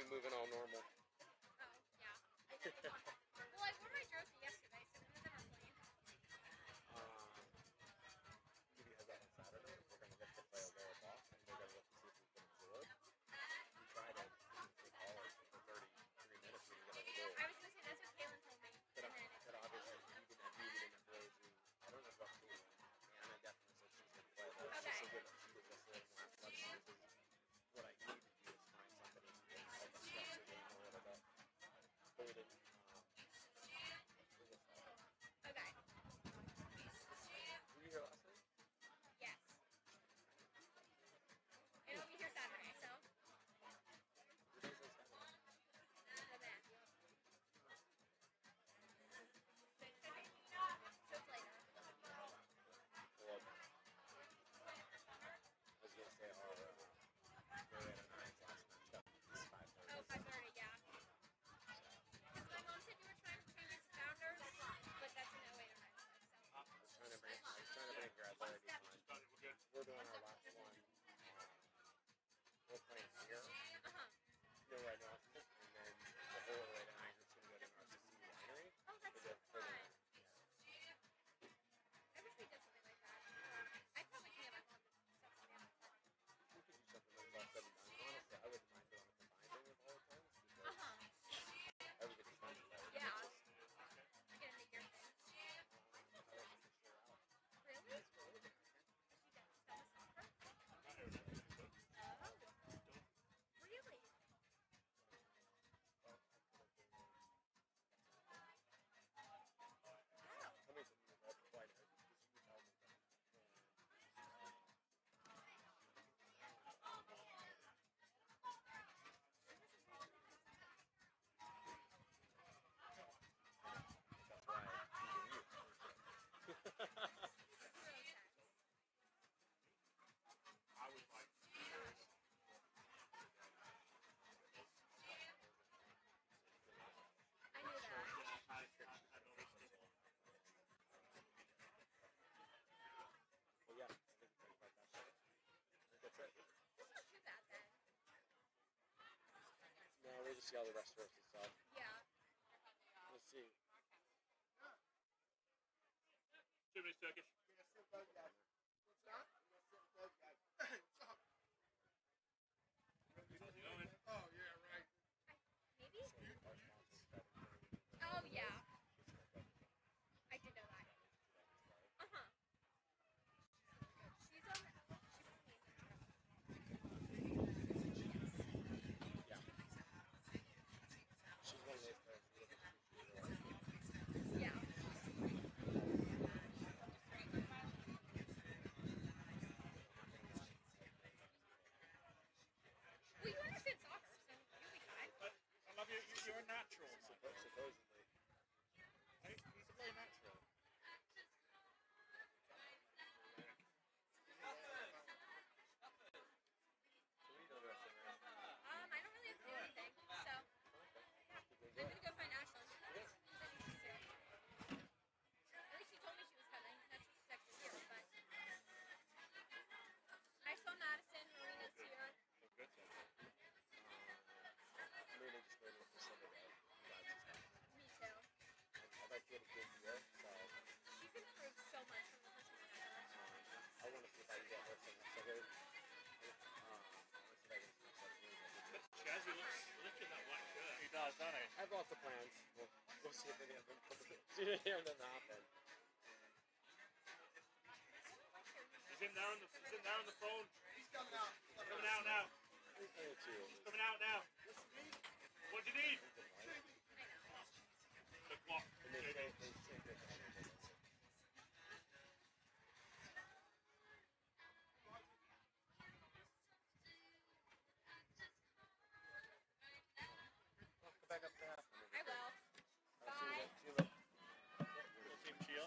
moving all normal. Oh, yeah. Well, I wore my jersey yesterday, so none of them are playing. Maybe has that on Saturday. We're going to look to play a lower block, and we're going to look to see if we can absorb. We tried it for college for 33 minutes. We didn't get a goal. I was going to say, that's what Kaylin told me. But obviously, we didn't have Rose. I don't know what she was. Anna definitely said she's going to play that. Okay. She was just there in the last 11 years. What I need to do is find somebody who can help us structure the game a little bit. Hold it. Okay. Were you here last night? Yes. And I'll be here Saturday, so. What day is it Saturday? The math. So it's later. Well, I was going to say, they were at a 9 last night. It's 5:30. Oh, 5:30, yeah. Because my mom said you were trying to change it to Founders, but that's a no way to rent it, so. I was trying to bring her. I thought it'd be fun. We're doing our last one. We're playing here. No, right now. And then the whole way to Niagara is going to go to an RCC winery. Oh, that's so fun. I wish we did something like that. I probably can get my mom to set something up. We could do something like all said and done. Honestly, I wouldn't mind doing a combined thing with all the times because everybody's fun together. Yeah. I get to make your thing. I like to fish her out. Really? That's what we're doing. She does soccer? Oh. Really? Wow. Somebody said you were quite a you tell me that. That's why I'm you. I was like, I knew that. I noticed it. Well, yeah, I think it's like that. I think that's it. It's not too bad then. No, we'll just see how the rest works itself. Yeah. Let's see. 2 minutes Turkish. What's that? Oh, yeah, right. Maybe? Oh, yeah. I did know that. Uh-huh. She's on... Yeah. She's one of those players who Yeah. Well, you understand soccer, so you'll be fine. I love you. You're a natural. supposedly. Hey, he's a very natural. I don't really have to do anything, so... Yeah. I'm gonna go find Ashley. At least she told me she was coming. That's what she's actually here, but... I saw Madison, Marina's here. Marina just waited for somebody else. Me too. I'd like to get a good year, so She's improved so much from the first time I met her. I want to see if I can get her some next year. Jazzy looks lifting that white shirt. He does, doesn't he? I have lots of plans. We'll see if any of them doesn't happen. He's in there on the phone. He's coming out. Coming out now. Too. Coming out now. What do you need? I know. The clock. And they say that go back up there. I will. Bye. See you later. Team Chia.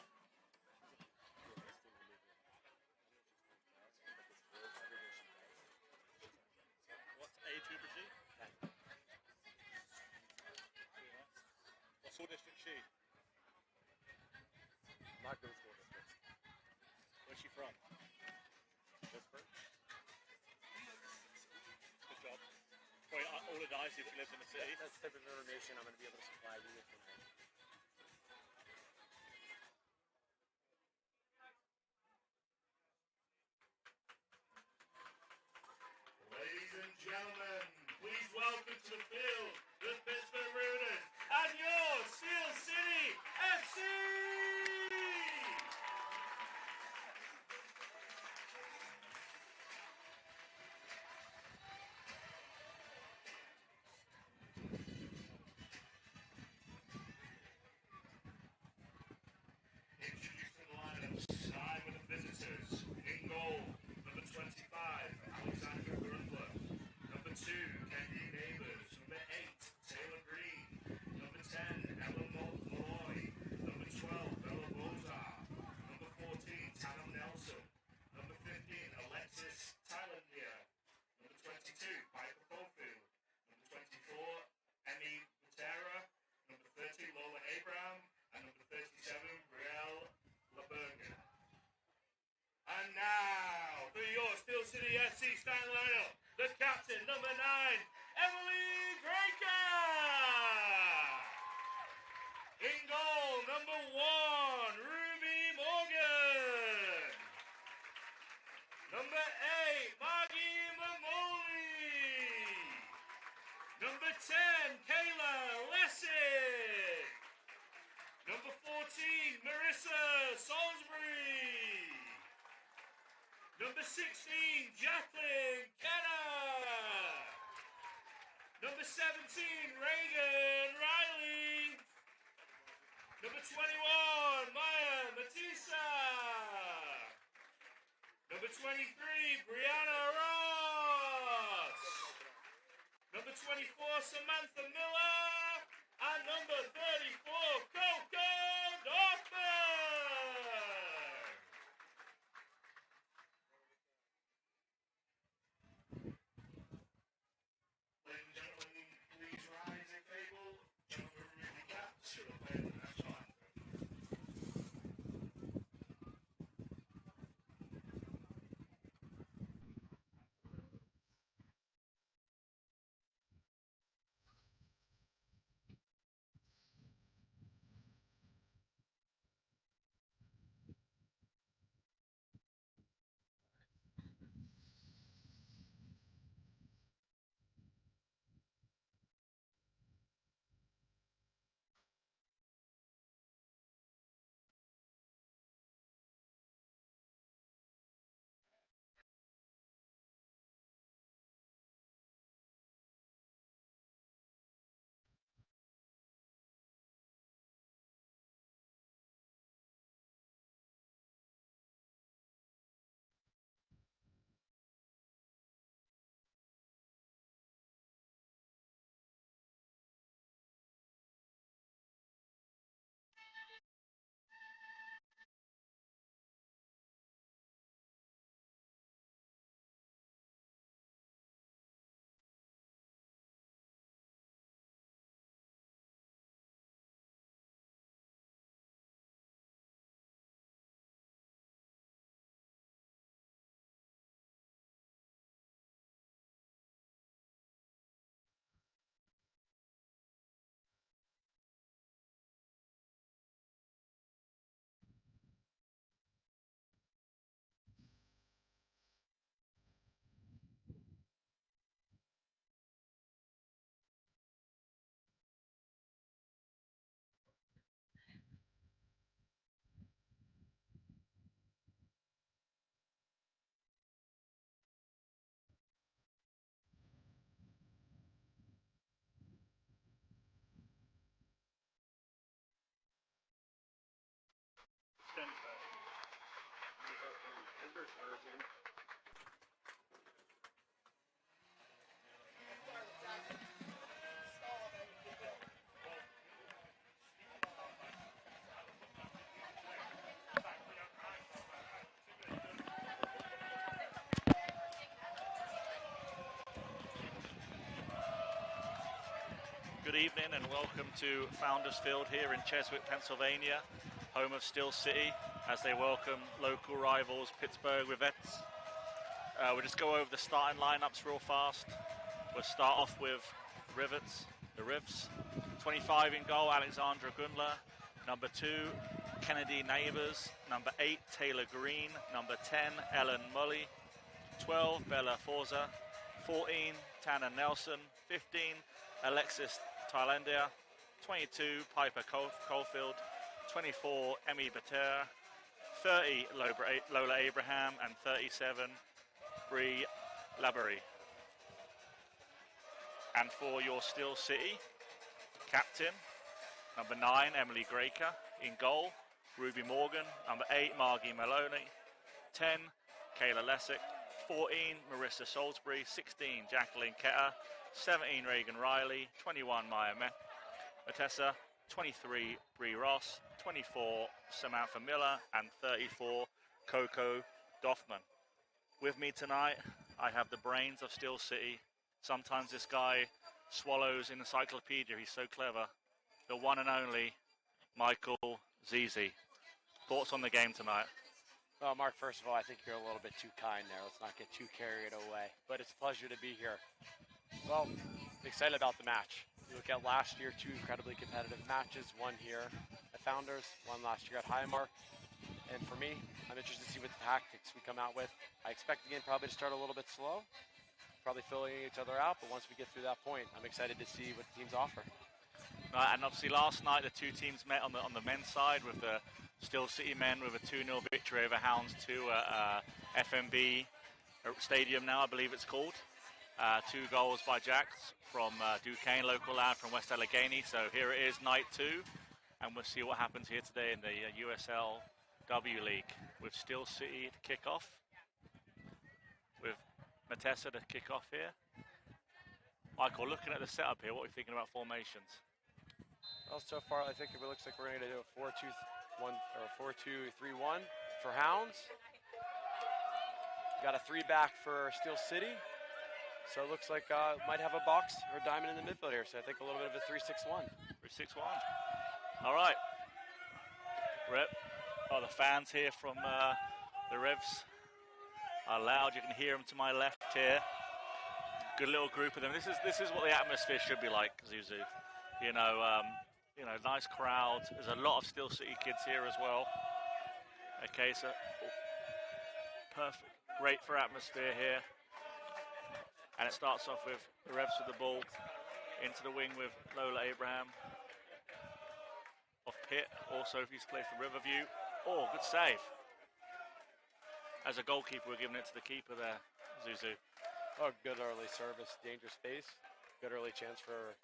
What's age group is she? What school district is she? Not good school district. Where's she from? Pittsburgh. Good job. Probably older nice if she lived in the city. That's the type of information I'm going to be able to supply you with tonight. Ladies and gentlemen, please welcome to the field the Pittsburgh Riveters and your Steel City FC! Introducing the lineup, side with the visitors. In goal, number 25, Alexander Grundler. Number 2, Candy Neighbors. Number 8, Taylor Green. Number 10, Ellen Malloy. Number 12, Bella Bozar. Number 14, Tanner Nelson. Number 15, Alexis Tylandia. Number 22, Piper Caulfield. Number 24, Emmy Butera. Number 30, Lola Abraham. And number 37, Brielle LeBerger. And now, for your Steel City FC starting lineup, the captain, number 9, Emily Draker. In goal, number 1, Ruby Morgan. Number 8, Margie Mamoli. Number 10, Kayla Lessig. Number 14, Marissa Salisbury. Number 16, Jacqueline Kenner. Number 17, Reagan Riley. Number 21, Maya Matissa. Number 23, Brianna Ross. Number 24, Samantha Miller. And number 34, Coco Dorfman. Ladies and gentlemen, please rise if able. Gentlemen, really caps to play the national anthem. Good evening and welcome to Founders Field here in Cheswick, Pennsylvania, home of Steel City, as they welcome local rivals Pittsburgh Riveters. We'll just go over the starting lineups real fast. We'll start off with the Rivs. 25 in goal, Alexandra Gundler. Number 2, Kennedy Neighbours. Number 8, Taylor Green. Number 10, Ellen Mully. 12, Bella Forza. 14, Tana Nelson. 15, Alexis Thailandia. 22, Piper Caulfield. 24, Emmy Bater. 30, Lola Abraham. And 37, Bree Labery. And for your Steel City, captain, number 9, Emily Graker. In goal, Ruby Morgan. Number 8, Margie Maloney. 10, Kayla Lessick. 14, Marissa Salisbury. 16, Jacqueline Ketter. 17, Reagan Riley. 21, Maya Matessa. 23, Bree Ross. 24, Samantha Miller. And 34, Coco Doffman. With me tonight, I have the brains of Steel City. Sometimes this guy swallows an encyclopedia. He's so clever. The one and only Michael Zizi. Thoughts on the game tonight? Well, Mark, first of all, I think you're a little bit too kind there. Let's not get too carried away. But it's a pleasure to be here. Well, excited about the match. You look at last year, 2 incredibly competitive matches. One here at Founders, one last year at Highmark. And for me, I'm interested to see what the tactics we come out with. I expect the game probably to start a little bit slow. Probably filling each other out, but once we get through that point, I'm excited to see what the teams offer. And obviously last night the 2 teams met on the men's side with the Steel City men with a 2-0 victory over Hounds 2 at FMB Stadium now, I believe it's called. 2 goals by Jax from Duquesne, local lad from West Allegheny. So here it is, night 2, and we'll see what happens here today in the USL W League with Steel City to kick off. With Matessa to kick off here. Michael, looking at the setup here, what are you thinking about formations? Well, so far I think it looks like we're going to do a 4-2-1 or 4-2-3-1 for Hounds. Got a 3-back for Steel City. So it looks like might have a box or a diamond in the midfield here. So I think a little bit of a 3-6-1. 3-6-1. All right. The fans here from the Revs are loud. You can hear them to my left here. Good little group of them. This is what the atmosphere should be like, Zuzu. Nice crowds. There's a lot of Steel City kids here as well. Okay, so perfect, great for atmosphere here. And it starts off with the Revs with the ball into the wing with Lola Abraham. Off Pitt, also if he's played for Riverview. Oh, good save. As a goalkeeper, we're giving it to the keeper there, Zuzu. Oh, good early service, dangerous space. Good early chance for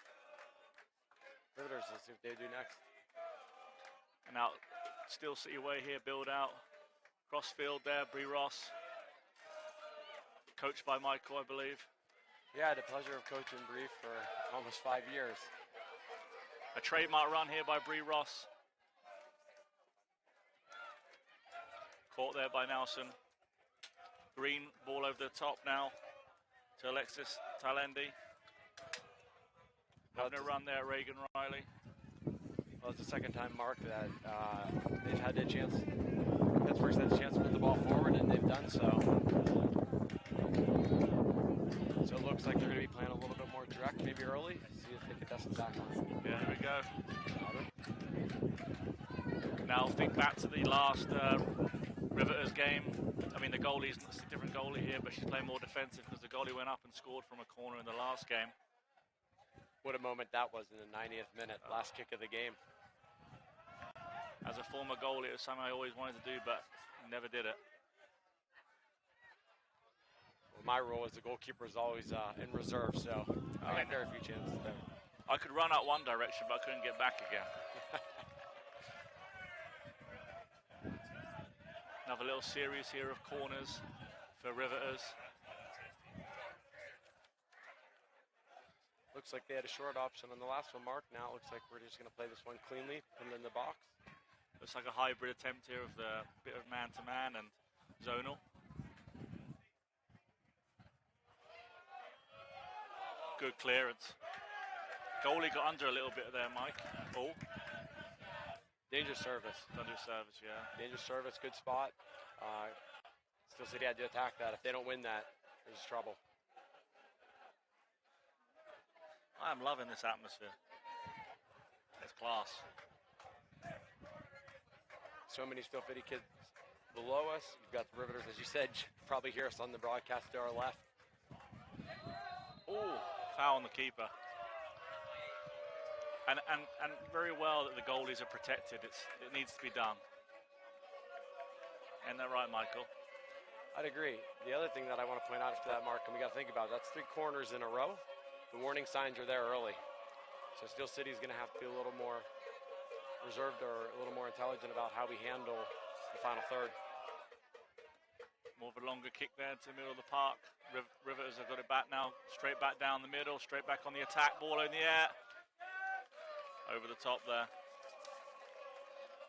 Riveters. Let's see what they do next. And now, Steel City away here, build out. Crossfield there, Bree Ross. Coached by Michael, I believe. Yeah, I had the pleasure of coaching Bree for almost 5 years. A trademark run here by Bree Ross. Caught there by Nelson. Green ball over the top now to Alexis Talendi. Having a run there, Reagan Riley. Well, it's the second time, Mark, that they've had a chance. Pittsburgh's had a chance to put the ball forward, and they've done so. So it looks like they're going to be playing a little bit more direct, maybe early. See if they can dust the back line. Yeah, here we go. Now think back to the last Riveters game. I mean, the goalie's a different goalie here, but she's playing more defensive because the goalie went up and scored from a corner in the last game. What a moment that was in the 90th minute, last kick of the game. As a former goalie, it was something I always wanted to do, but never did it. Well, my role as a goalkeeper is always in reserve, so I got very few chances there. I could run out one direction, but I couldn't get back again. Another little series here of corners for Riveters. Looks like they had a short option on the last one, Mark. Now it looks like we're just going to play this one cleanly, put it in the box. Looks like a hybrid attempt here of the bit of man-to-man and zonal. Good clearance. Goalie got under a little bit there, Mike. Oh. Dangerous service. Under service, yeah. Dangerous service, good spot. Steel City had to attack that. If they don't win that, there's trouble. I'm loving this atmosphere. It's class. So many Steel City kids below us. You've got the Riveters, as you said, probably hear us on the broadcast to our left. Ooh, foul on the keeper. And very well that the goalies are protected. It needs to be done. Isn't that right, Michael? I'd agree. The other thing that I want to point out after that, Mark, and we got to think about, that's 3 corners in a row. The warning signs are there early. So Steel City is going to have to be a little more reserved or a little more intelligent about how we handle the final third. More of a longer kick there to the middle of the park. Riveters have got it back now. Straight back down the middle. Straight back on the attack. Ball in the air. Over the top there.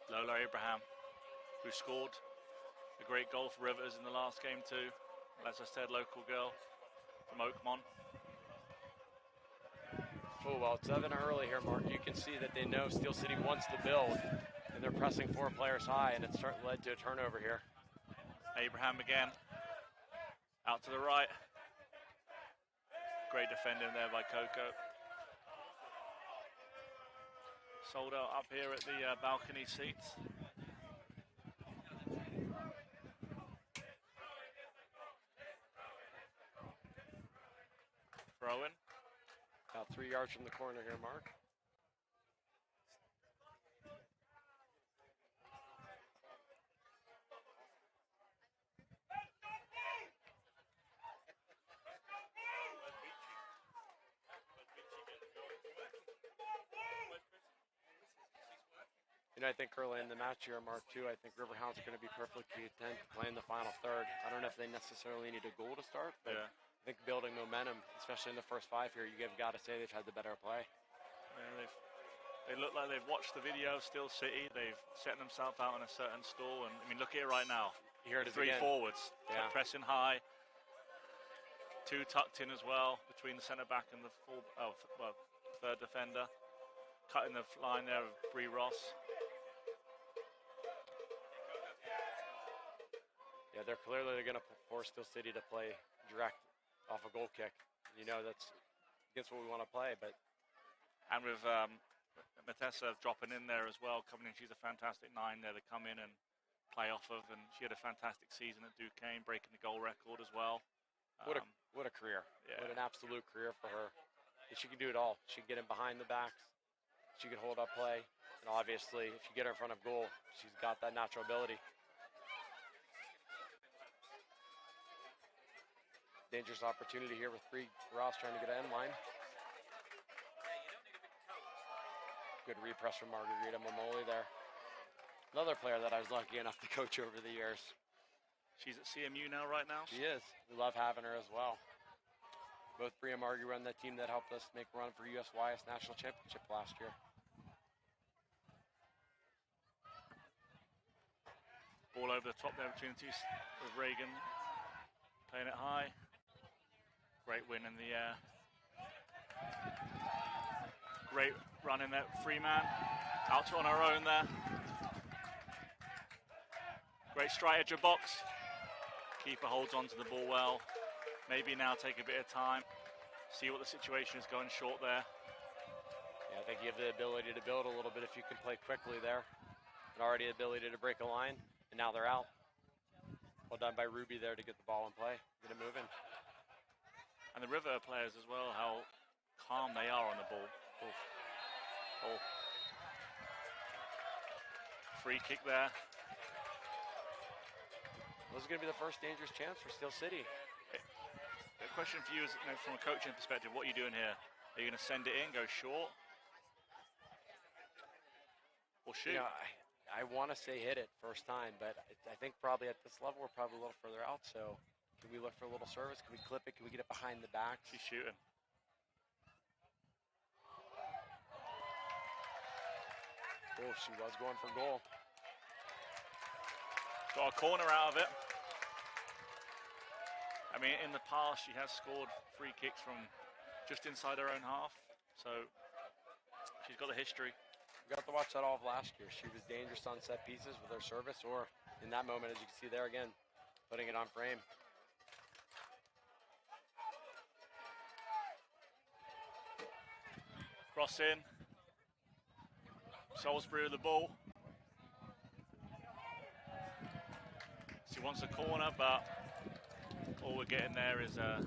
Lola Abraham, who scored a great goal for Riveters in the last game too. As I said, local girl from Oakmont. Oh, well, it's 7 early here, Mark. You can see that they know Steel City wants to build, and they're pressing 4 players high, and it's led to a turnover here. Abraham again. Out to the right. Great defending there by Coco. Sold out up here at the balcony seats. Throw in. About 3 yards from the corner here, Mark. You know, I think early in the match here, Mark, too, I think Riverhounds are going to be perfectly content to play in the final third. I don't know if they necessarily need a goal to start, but Yeah. I think building momentum, especially in the first 5 here, you've got to say they've had the better play. Yeah, they look like they've watched the video of Steel City. They've set themselves out in a certain stall, and I mean, look at it right now. Here it is 3 again. forwards, Yeah. pressing high. 2 tucked in as well between the centre back and the third defender. Cutting the line there of Bree Ross. Yeah, they're going to force Steel City to play direct off a goal kick. You know, that's against what we want to play, but. And with Matessa dropping in there as well, coming in, she's a fantastic 9 there to come in and play off of, and she had a fantastic season at Duquesne, breaking the goal record as well. What a career. Yeah. What an absolute career for her. And she can do it all. She can get in behind the backs. She can hold up play. And obviously, if you get her in front of goal, she's got that natural ability. Dangerous opportunity here with Ross trying to get an end line. Good repress from Margarita Momoli there. Another player that I was lucky enough to coach over the years. She's at CMU now, right now? She is. We love having her as well. Both Bria and Margie run that team that helped us make a run for USYS National Championship last year. Ball over the top there between the 2 with Reagan playing it high. Great win in the air. Great run in that 3-man. Out to on her own there. Great strike edge of box. Keeper holds on to the ball well. Maybe now take a bit of time. See what the situation is going short there. Yeah, I think you have the ability to build a little bit if you can play quickly there. And already the ability to break a line. And now they're out. Well done by Ruby there to get the ball in play. Get it moving. And the River players as well, how calm they are on the ball. Oof. Oh. Free kick there. This is going to be the first dangerous chance for Steel City. The question for you is, from a coaching perspective, what are you doing here? Are you going to send it in, go short? Or shoot? You know, I want to say hit it first time, but I think probably at this level we're probably a little further out, so can we look for a little service? Can we clip it? Can we get it behind the back? She's shooting. Oh, she was going for goal. Got a corner out of it. I mean, in the past, she has scored free kicks from just inside her own half. So she's got the history. We got to watch that all of last year. She was dangerous on set pieces with her service, or in that moment, as you can see there again, putting it on frame. Cross in. Salisbury with the ball. She wants a corner, but all we're getting there is a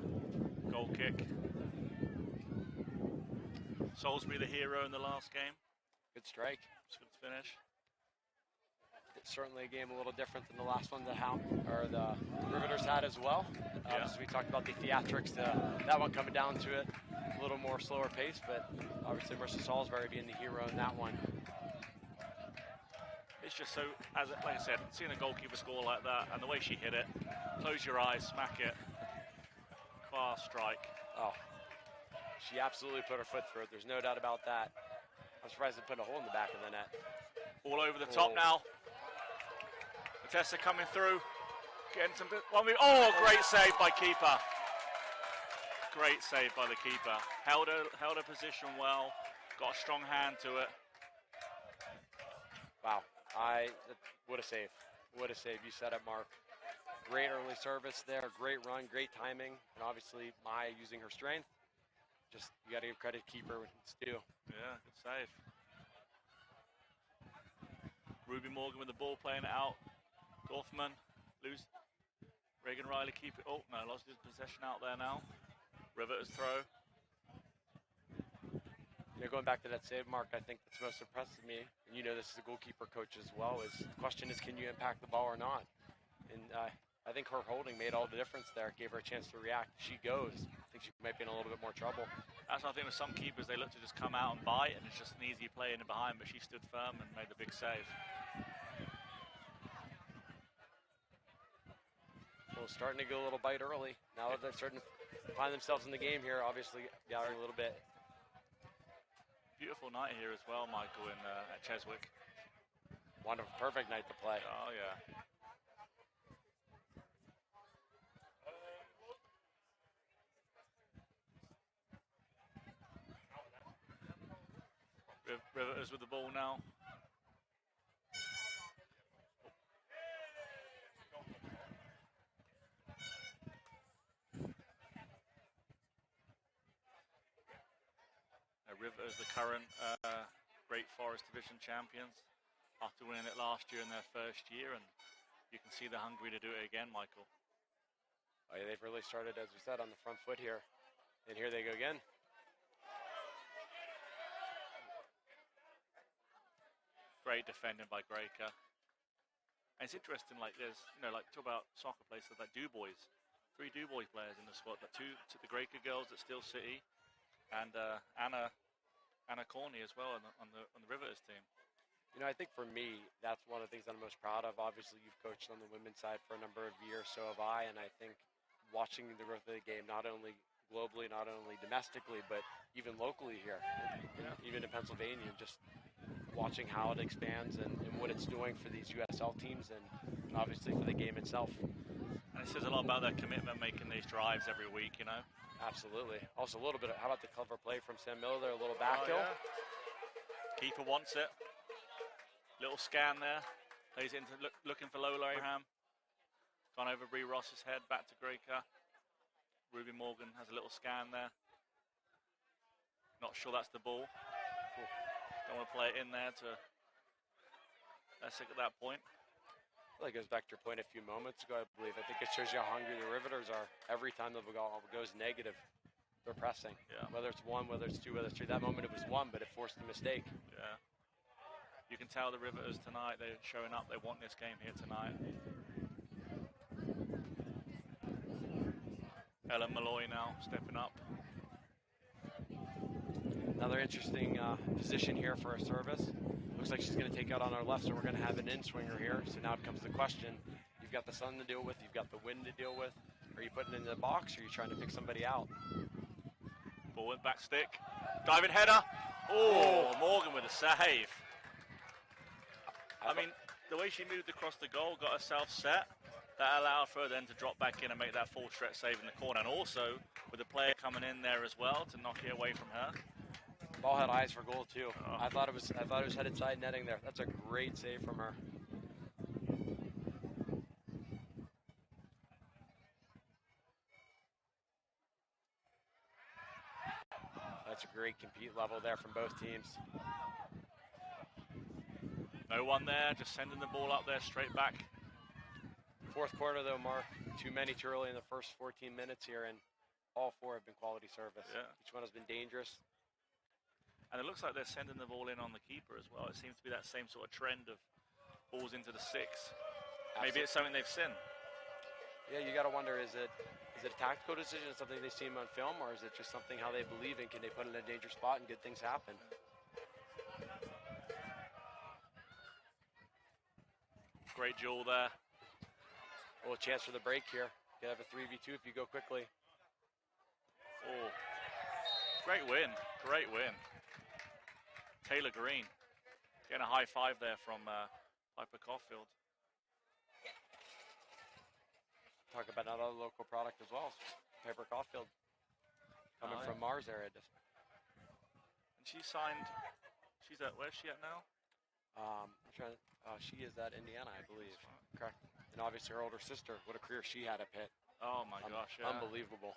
goal kick. Salisbury the hero in the last game. Good strike. It's a good finish. It's certainly a game a little different than the last one the Riveters had as well. Yeah. As we talked about the theatrics, that one coming down to it, a little more slower pace, but obviously Marissa Salisbury being the hero in that one. It's just so, like I said, seeing a goalkeeper score like that and the way she hit it, close your eyes, smack it, class strike. Oh, she absolutely put her foot through it. There's no doubt about that. I'm surprised they put a hole in the back of the net. All over the top now. Matessa coming through, getting some. Great save by keeper. Great save by the keeper. Held her position well. Got a strong hand to it. Wow, what a save. What a save. You said it, Mark. Great early service there, great run, great timing, and obviously Maya using her strength. Just, you got to give credit to keeper when it's due. Yeah, good save. Ruby Morgan with the ball, playing it out. Dorfman, lose. Reagan Riley keep it. Oh, no, lost his possession out there now. Riveters throw. Going back to that save, Mark, I think that's most impressive to me, and you know this is a goalkeeper coach as well, is the question is, can you impact the ball or not? And I think her holding made all the difference there. Gave her a chance to react. If she goes, I think she might be in a little bit more trouble. That's what I think with some keepers, they look to just come out and bite, and it's just an easy play in and behind, but she stood firm and made the big save. Well, starting to go a little bite early. Now that they're starting to find themselves in the game here, obviously gathering a little bit. Beautiful night here as well, Michael, at Cheswick. Wonderful, perfect night to play. Oh, yeah. Riveters with the ball now. Riveters, the current Great Forest Division champions, after winning it last year in their first year, and you can see they're hungry to do it again, Michael. Oh, yeah, they've really started, as we said, on the front foot here. And here they go again. Great defending by Greca. And it's interesting, like there's, like talk about soccer players like Du-Bois. 3 Du-Bois players in the squad, but 2 to the Greca girls at Steel City, and Anna Corney as well on the Riveters team. I think for me, that's one of the things that I'm most proud of. Obviously, you've coached on the women's side for a number of years, so have I, and I think watching the Riveters game, not only globally, not only domestically, but even locally here, even in Pennsylvania, just watching how it expands and what it's doing for these USL teams and obviously for the game itself. And it says a lot about their commitment making these drives every week, Absolutely. Also a little bit of, how about the clever play from Sam Miller there, a little back heel. Yeah. Keeper wants it. Little scan there. Plays it into looking for Lola Abraham. Gone over Bree Ross's head, back to Greca. Ruby Morgan has a little scan there. Not sure that's the ball. Don't want to play it in there to Lessig at that point. Well, it goes back to your point a few moments ago, I believe. I think it shows you how hungry the Riveters are. Every time the ball goes negative, they're pressing. Yeah. Whether it's 1, whether it's 2, whether it's 3. That moment it was 1, but it forced a mistake. Yeah. You can tell the Riveters tonight, they're showing up. They want this game here tonight. Ellen Malloy now stepping up. Another interesting position here for a service. Looks like she's going to take out on our left, so we're going to have an in-swinger here. So now it comes the question. You've got the sun to deal with. You've got the wind to deal with. Are you putting it in the box, or are you trying to pick somebody out? Ball went back stick. Diving header. Oh, Morgan with a save. I mean, the way she moved across the goal, got herself set, that allowed for her then to drop back in and make that full stretch save in the corner. And also, with the player coming in there as well to knock it away from her. Ball had eyes for goal too. Oh. I thought it was headed side netting there. That's a great save from her. That's It's a great compete level there from both teams. No one there, just sending the ball up there straight back. Fourth quarter though, Mark, too many too early in the first 14 minutes here, and all 4 have been quality service. Yeah. Each one has been dangerous. And it looks like they're sending the ball in on the keeper as well. It seems to be that same sort of trend of balls into the 6. Maybe it's something they've seen. Yeah, you got to wonder, is it a tactical decision, something they see on film, or is it just something how they believe in? Can they put it in a dangerous spot and good things happen? Great duel there. A little chance for the break here. You have a 3v2 if you go quickly. Oh, great win. Great win. Taylor Green getting a high five there from Piper Caulfield. Talk about another local product as well. Piper Caulfield coming from Mars area. And she signed, she's at, where's she at now? She is at Indiana, I believe. Correct. And obviously her older sister, what a career she had at Pitt. Oh my gosh, yeah. Unbelievable.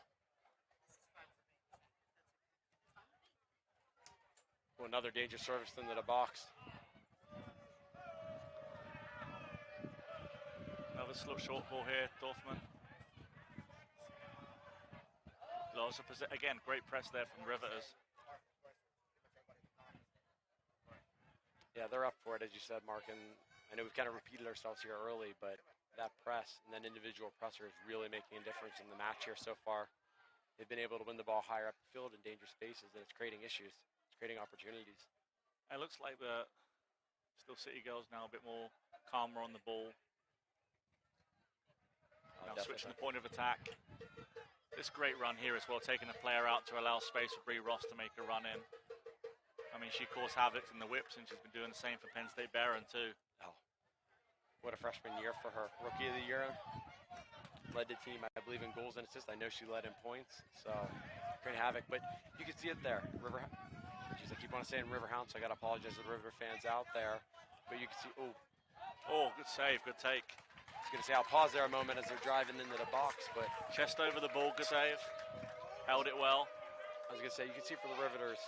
Well, another dangerous service into the box. Another slow short ball here, Dorfman. Lots of again, great press there from Riveters. Yeah, they're up for it, as you said, Mark. And I know we've kind of repeated ourselves here early, but that press and that individual presser is really making a difference in the match here so far. They've been able to win the ball higher up the field in dangerous spaces, and it's creating issues. It's creating opportunities. It looks like the Steel City girls now a bit more calmer on the ball. Now switching the point of attack. This great run here as well, taking a player out to allow space for Bree Ross to make a run in. I mean, she caused havoc in the whips, and she's been doing the same for Penn State Barron too. Oh, what a freshman year for her. Rookie of the year, led the team, I believe, in goals and assists. I know she led in points, so creating havoc. But you can see it there. I keep on saying Riverhound, so I got to apologize to the River fans out there. But you can see, oh, good save, good take. I was going to say, I'll pause there a moment as they're driving into the box, but chest over the ball, good save. Held it well. I was going to say, you can see for the Riveters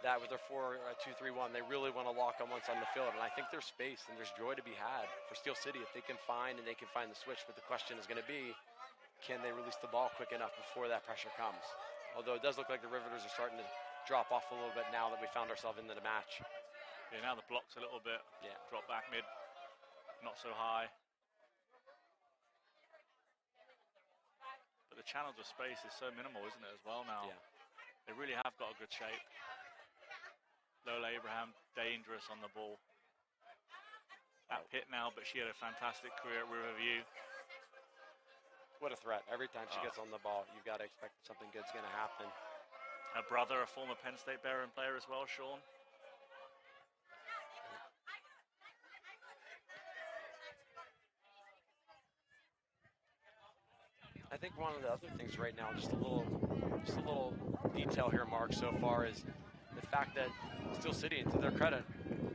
that with their 4-2-3-1, they really want to lock on once on the field. And I think there's space and there's joy to be had for Steel City if they can find the switch. But the question is going to be, can they release the ball quick enough before that pressure comes? Although it does look like the Riveters are starting to drop off a little bit now that we found ourselves into the match. Yeah, now the block's a little bit. Yeah. Drop back mid, not so high. But the channels of space is so minimal, isn't it, as well now? Yeah. They really have got a good shape. Lola Abraham, dangerous on the ball. At Pitt now, but she had a fantastic career at Riverview. What a threat. Every time she gets on the ball, you've got to expect something good's going to happen. Her brother, a former Penn State Barron player as well, Sean. I think one of the other things right now, just a little detail here, Mark, so far is the fact that Steel City, and to their credit,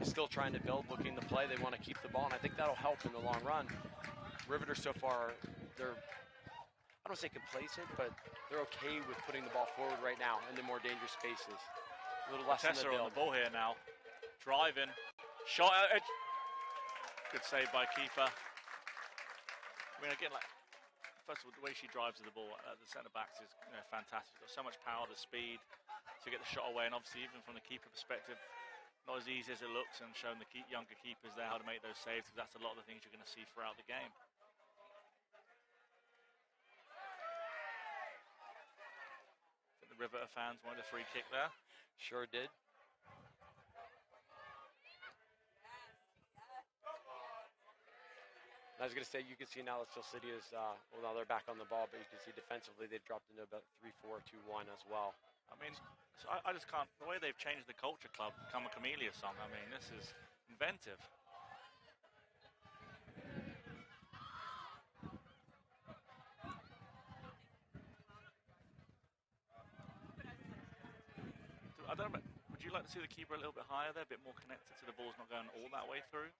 is still trying to build, looking to play. They want to keep the ball, and I think that'll help in the long run. Riveters so far, they're, I don't say complacent, but they're okay with putting the ball forward right now into more dangerous spaces. A little less in the build. On the ball here now. Driving. Shot at edge. Good save by keeper. I mean, again, like, first of all, the way she drives the ball at the centre backs is fantastic. Got so much power, the speed to get the shot away, and obviously even from the keeper perspective, not as easy as it looks, and showing the younger keepers there how to make those saves, because that's a lot of the things you're going to see throughout the game. I think the Riveter fans wanted a free kick there. Sure did. I was going to say, you can see now that Steel City is, well, now they're back on the ball, but you can see defensively they've dropped into about 3-4-2-1 as well. I mean, so I just can't, the way they've changed the culture club, become a Camellia song, I mean, this is inventive. I don't know, but would you like to see the keeper a little bit higher there, a bit more connected so the ball's not going all that way through?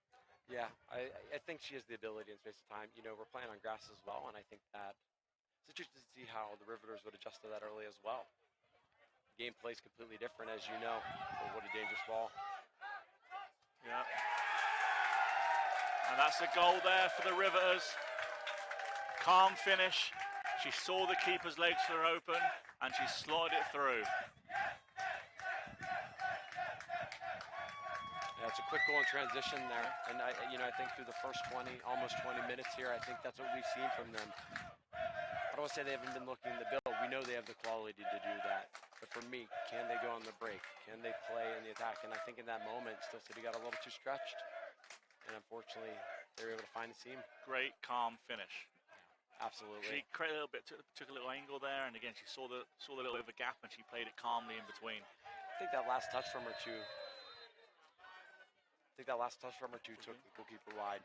Yeah, I think she has the ability in space of time. You know, we're playing on grass as well, and I think that it's interesting to see how the Riveters would adjust to that early as well. game plays completely different, as you know. But what a dangerous ball. Yeah. And that's a goal there for the Riveters. Calm finish. She saw the keeper's legs were open and she slotted it through. Yeah, it's a quick goal in transition there. And I think through the first almost 20 minutes here, I think that's what we've seen from them. I don't want to say they haven't been looking to build. We know they have the quality to do that. But for me, can they go on the break? Can they play in the attack? And I think in that moment, Steel City got a little too stretched. And unfortunately, they were able to find the seam. Great, calm finish. Absolutely. She created a little bit, took a little angle there, and again, she saw the little bit of a gap, and she played it calmly in between. I think that last touch from her too. Took the goalkeeper wide.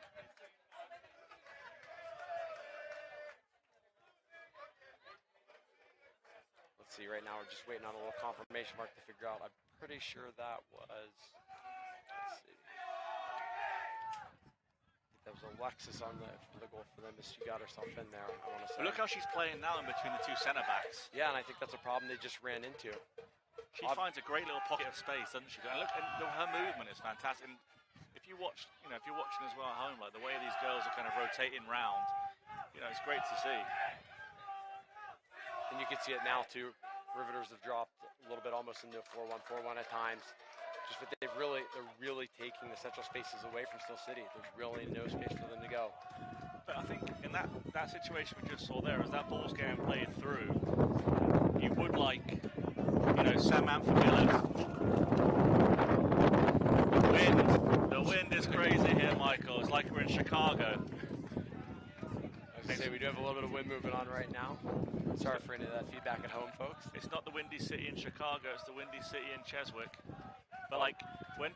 Let's see. Right now, we're just waiting on a little confirmation mark to figure out. I'm pretty sure that was. Let's see. That was Alexis for the goal for them as she got herself in there, I want to say. But look how she's playing now in between the two centre backs. Yeah, and I think that's a problem they just ran into. She finds a great little pocket of space, doesn't she? And look, her movement is fantastic. And if you're watching as well at home, like the way these girls are kind of rotating round, it's great to see. And you can see it now too. Riveters have dropped a little bit, almost into 4-1 at times. Just but they're really taking the central spaces away from Steel City. There's really no space for them to go. But I think in that situation we just saw there, as that ball's getting played through, you would like, Samantha Miller. The wind is crazy here, Michael. It's like we're in Chicago. I was going to say, we do have a little bit of wind moving on right now. Sorry for any of that feedback at home, folks. It's not the Windy City in Chicago, it's the Windy City in Cheswick. But when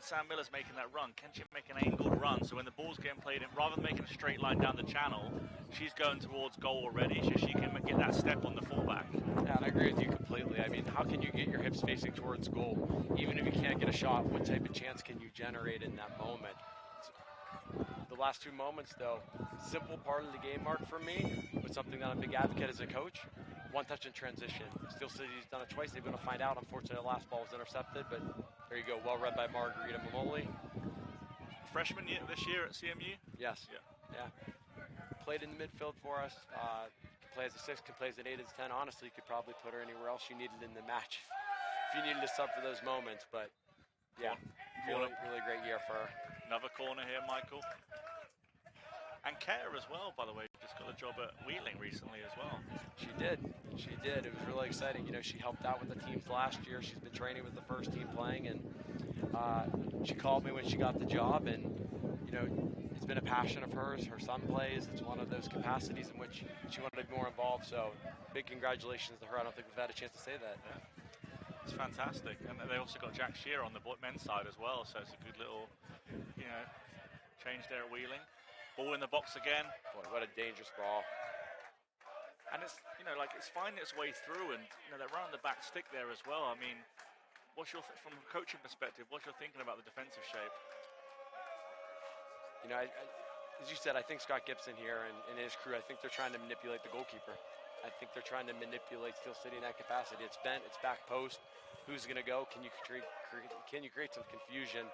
Sam Miller's making that run, can she make an angled run? So when the ball's getting played in, rather than making a straight line down the channel, she's going towards goal already, so she can get that step on the fullback. Yeah, and I agree with you completely. I mean, how can you get your hips facing towards goal? Even if you can't get a shot, what type of chance can you generate in that moment? The last two moments, though, simple part of the game, Mark, for me, but something that I'm a big advocate as a coach. One touch in transition. Steel City's done it twice. They're going to find out. Unfortunately, the last ball was intercepted, but there you go. Well read by Margarita Mamoli. Freshman this year at CMU? Yes. Yeah. Played in the midfield for us. Can play as a 6, can play as an 8, as 10. Honestly, you could probably put her anywhere else you needed in the match if you needed a sub for those moments. But, yeah, really great year for her. Another corner here, Michael. And Kara as well, by the way, just got a job at Wheeling recently as well. She did. It was really exciting. She helped out with the teams last year. She's been training with the first team playing, and she called me when she got the job, and, it's been a passion of hers. Her son plays. It's one of those capacities in which she wanted to be more involved, so big congratulations to her. I don't think we've had a chance to say that. Yeah. It's fantastic. And they also got Jack Shearer on the men's side as well, so it's a good little, change there at Wheeling. Ball in the box again. Boy, what a dangerous ball. And it's, it's finding its way through, and, they're running the back stick there as well. I mean, from a coaching perspective, what's your thinking about the defensive shape? As you said, I think Scott Gibson here and his crew, I think they're trying to manipulate the goalkeeper. I think they're trying to manipulate Steel City in that capacity. It's bent, it's back post. Who's going to go? Can you create some confusion?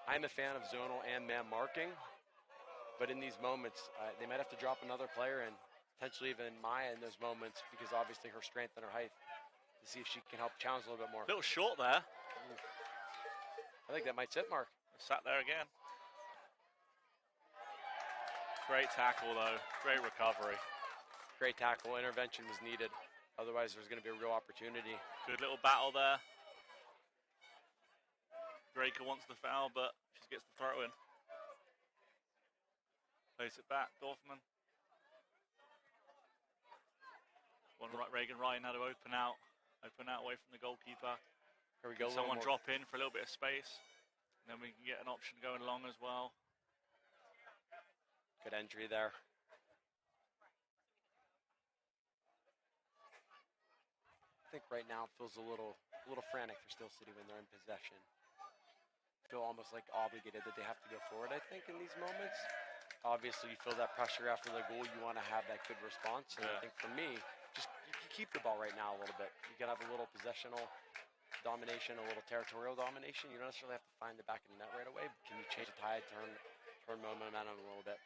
I'm a fan of zonal and man marking. But in these moments, they might have to drop another player and potentially even Maya in those moments, because obviously her strength and her height, to see if she can help challenge a little bit more. A little short there. I think that might sit, Mark. Sat there again. Great tackle, though. Great recovery. Great tackle. Intervention was needed. Otherwise, there's going to be a real opportunity. Good little battle there. Graker wants the foul, but she gets the throw in. Place it back, Dorfman. Reagan Ryan had to open out away from the goalkeeper. Here we go. Someone drop in for a little bit of space, and then we can get an option going along as well. Good entry there. I think right now it feels a little frantic for Steel City when they're in possession. Feel almost like obligated that they have to go forward, I think, in these moments. Obviously, you feel that pressure after the goal. You want to have that good response. And I think for me, just you keep the ball right now a little bit. You can have a little possessional domination, a little territorial domination. You don't necessarily have to find the back of the net right away. Can you change the tide, turn momentum a little bit?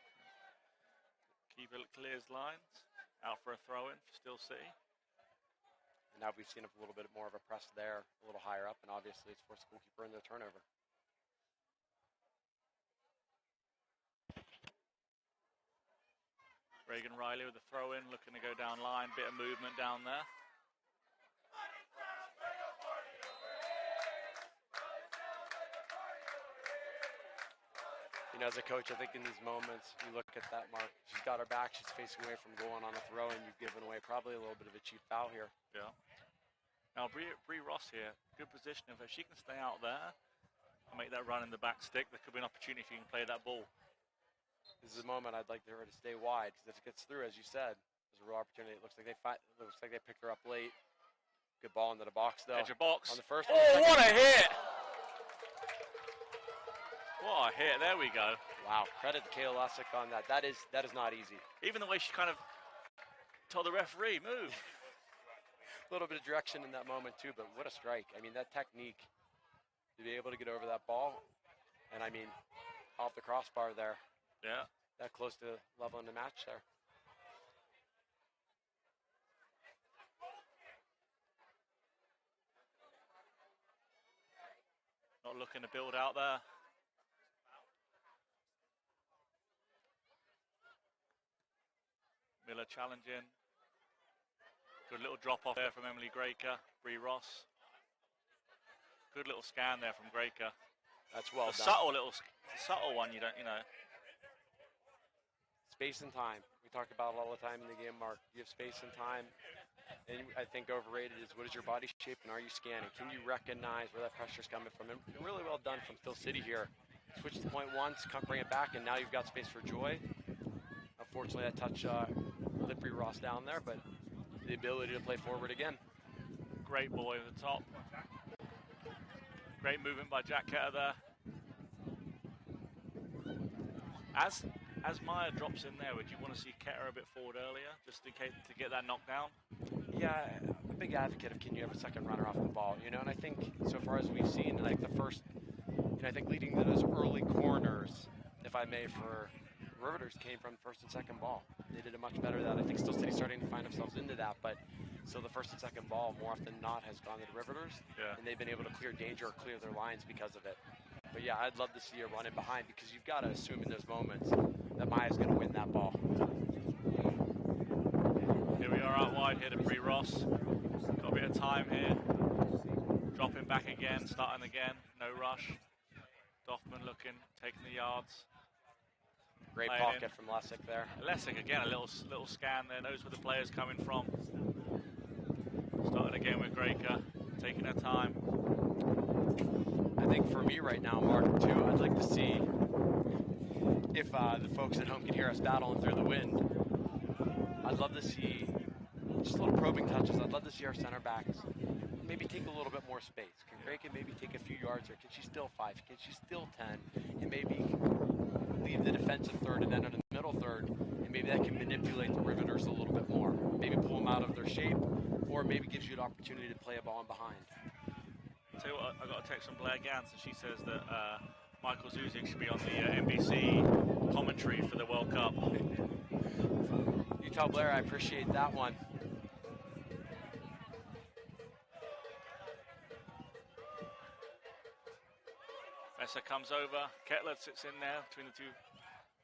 Keeper clears lines. Out for a throw-in for Still City. And now we've seen a little bit more of a press there, a little higher up, and obviously it's forced the goalkeeper into a turnover. Reagan Riley with the throw-in, looking to go down line. Bit of movement down there. You know, as a coach, I think in these moments, you look at that mark. She's got her back. She's facing away from going on a throw, and you've given away probably a little bit of a cheap foul here. Yeah. Now, Bree Ross here, good position. If she can stay out there and make that run in the back stick, there could be an opportunity if you can play that ball. This is a moment I'd like her to stay wide, because if it gets through, as you said, there's a real opportunity. It looks like they picked her up late. Good ball into the box, though. Edge of box. On the first oh, one, what a hit! What a hit, there we go. Wow, credit to Kayla Lessick on that. That is not easy. Even the way she kind of told the referee, move. A little bit of direction in that moment too, but what a strike. I mean, that technique to be able to get over that ball, and I mean, off the crossbar there. Yeah. That close to leveling the match there. Not looking to build out there. Miller challenging. Good little drop off there from Emily Graker. Bree Ross. Good little scan there from Graker. That's well done. Subtle one. You know. Space and time. We talk about it all the time in the game, Mark. You have space and time. And I think overrated is what is your body shape and are you scanning? Can you recognize where that pressure's coming from? And really well done from Still City here. Switch to point once, bring it back, and now you've got space for Joy. Unfortunately, that touch Lippy Ross down there, but the ability to play forward again. Great boy at the top. Great movement by Jack Ketter there. As Maya drops in there, would you want to see Ketter a bit forward earlier, just in case to get that knockdown? Yeah, I'm a big advocate of can you have a second runner off the ball, you know, and I think so far as we've seen, like the first, you know, I think leading to those early corners, if I may, for Riveters came from first and second ball. They did it much better than that. I think Still City starting to find themselves into that, but so the first and second ball more often than not has gone to the Riveters, and they've been able to clear danger or clear their lines because of it. But yeah, I'd love to see her run it behind because you've got to assume in those moments that Maya's going to win that ball. Here we are out wide here to Bree Ross. Got a bit of time here. Dropping back again, starting again. No rush. Doffman looking, taking the yards. Great pocket from Lessick there. Lessick again, a little scan there, knows where the player's coming from. Starting again with Graker, taking her time. I think for me right now, Mark, too, I'd like to see if the folks at home can hear us battling through the wind. I'd love to see just little probing touches. I'd love to see our center backs maybe take a little bit more space. Can Graker maybe take a few yards there? Can she steal 5? Can she steal 10? And maybe leave the defensive third and then in the middle third, and maybe that can manipulate the Riveters a little bit more. Maybe pull them out of their shape, or maybe gives you an opportunity to play a ball in behind. I'll tell you what, I got a text from Blair Gans, and she says that Michael Zuzik should be on the NBC commentary for the World Cup. You tell Blair I appreciate that one. Messer comes over, Kettler sits in there between the two,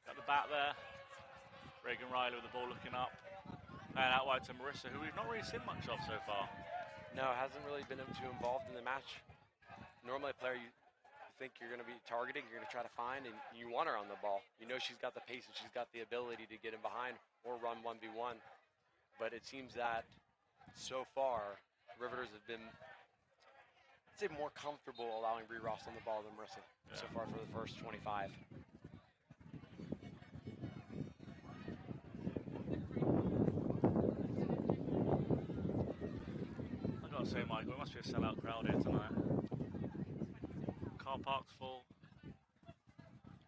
got the bat there. Reagan Riley with the ball looking up. And out wide to Marissa, who we've not really seen much of so far. No, hasn't really been too involved in the match. Normally a player you think you're going to be targeting, you're going to try to find, and you want her on the ball. You know she's got the pace and she's got the ability to get in behind or run 1v1. But it seems that so far, Riveters have been, I'd say, more comfortable allowing Bree Ross on the ball than Marissa so far for the first 25. I gotta say, Michael, it must be a sellout crowd here tonight. Car park's full.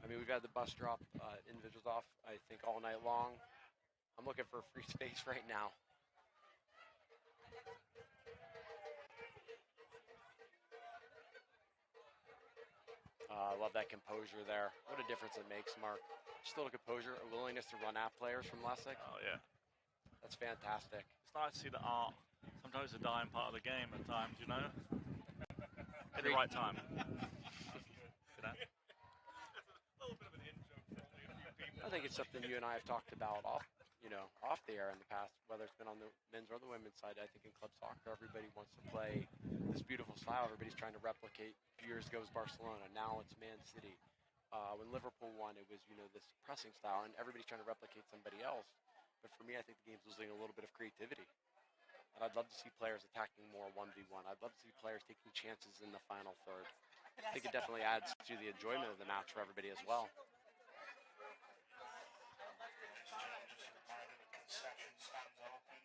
I mean, we've had the bus drop individuals off, I think, all night long. I'm looking for free space right now. I love that composure there. What a difference it makes, Mark. Just a little composure, a willingness to run at players from Lessig. Oh, yeah. That's fantastic. It's nice to see the art. Sometimes the dying part of the game at times, you know? At the right time. You know? I think it's something you and I have talked about off the air in the past, whether it's been on the men's or the women's side. I think in club soccer, everybody wants to play this beautiful style. Everybody's trying to replicate. A few years ago it was Barcelona. Now it's Man City. When Liverpool won, it was, this pressing style, and everybody's trying to replicate somebody else. But for me, I think the game's losing a little bit of creativity. And I'd love to see players attacking more 1v1. I'd love to see players taking chances in the final third. I think it definitely adds to the enjoyment of the match for everybody as well. Concession stands open.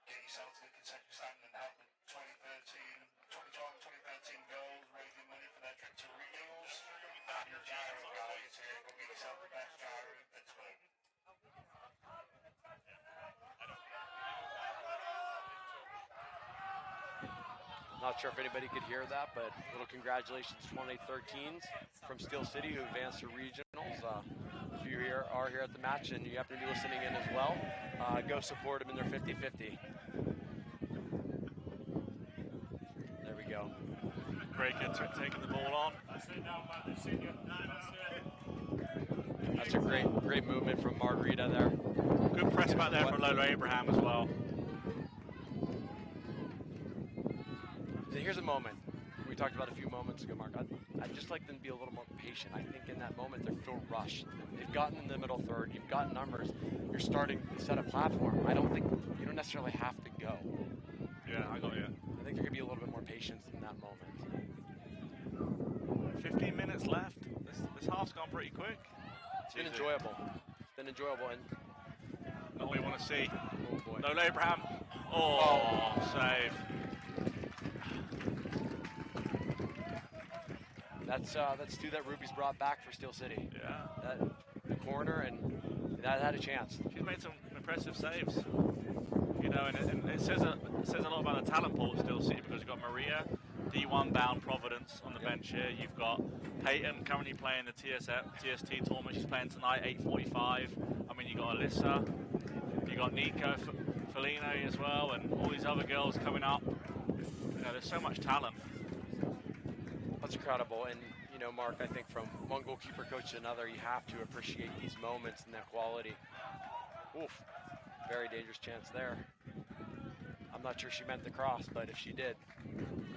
Get yourself to the concession stand and help the 2013 girls raising money for their trip to Reels. And your gyro rally to go get yourself the best gyro in Pittsburgh. Not sure if anybody could hear that, but little congratulations to 2013s from Steel City who advanced to regionals. If you are here at the match and you happen to be listening in as well, go support them in their 50-50. There we go. Breaker taking the ball on. That's a great movement from Margarita there. Good press back there from Lola Abraham as well. Here's a moment we talked about a few moments ago, Mark. I'd just like them to be a little more patient. I think in that moment they feel rushed. They've gotten in the middle third. You've got numbers. You're starting to set a platform. I don't think you don't necessarily have to go. Yeah, I got you. I think there could be a little bit more patience in that moment. 15 minutes left. This half's gone pretty quick. It's been enjoyable. It's been enjoyable, and not what we want to see. oh boy. Lola Abraham. Oh, save. That's two that Ruby's brought back for Steel City. Yeah. The corner, and that had a chance. She's made some impressive saves. And it says a lot about the talent pool at Steel City because you've got Maria, D1 bound Providence on the bench here. You've got Peyton currently playing the TST tournament. She's playing tonight, 8:45. I mean, you got Alyssa, you got Nico Felino as well, and all these other girls coming up. There's so much talent. That's incredible. And, Mark, I think from one goalkeeper coach to another, you have to appreciate these moments and that quality. Oof. Very dangerous chance there. I'm not sure she meant the cross, but if she did,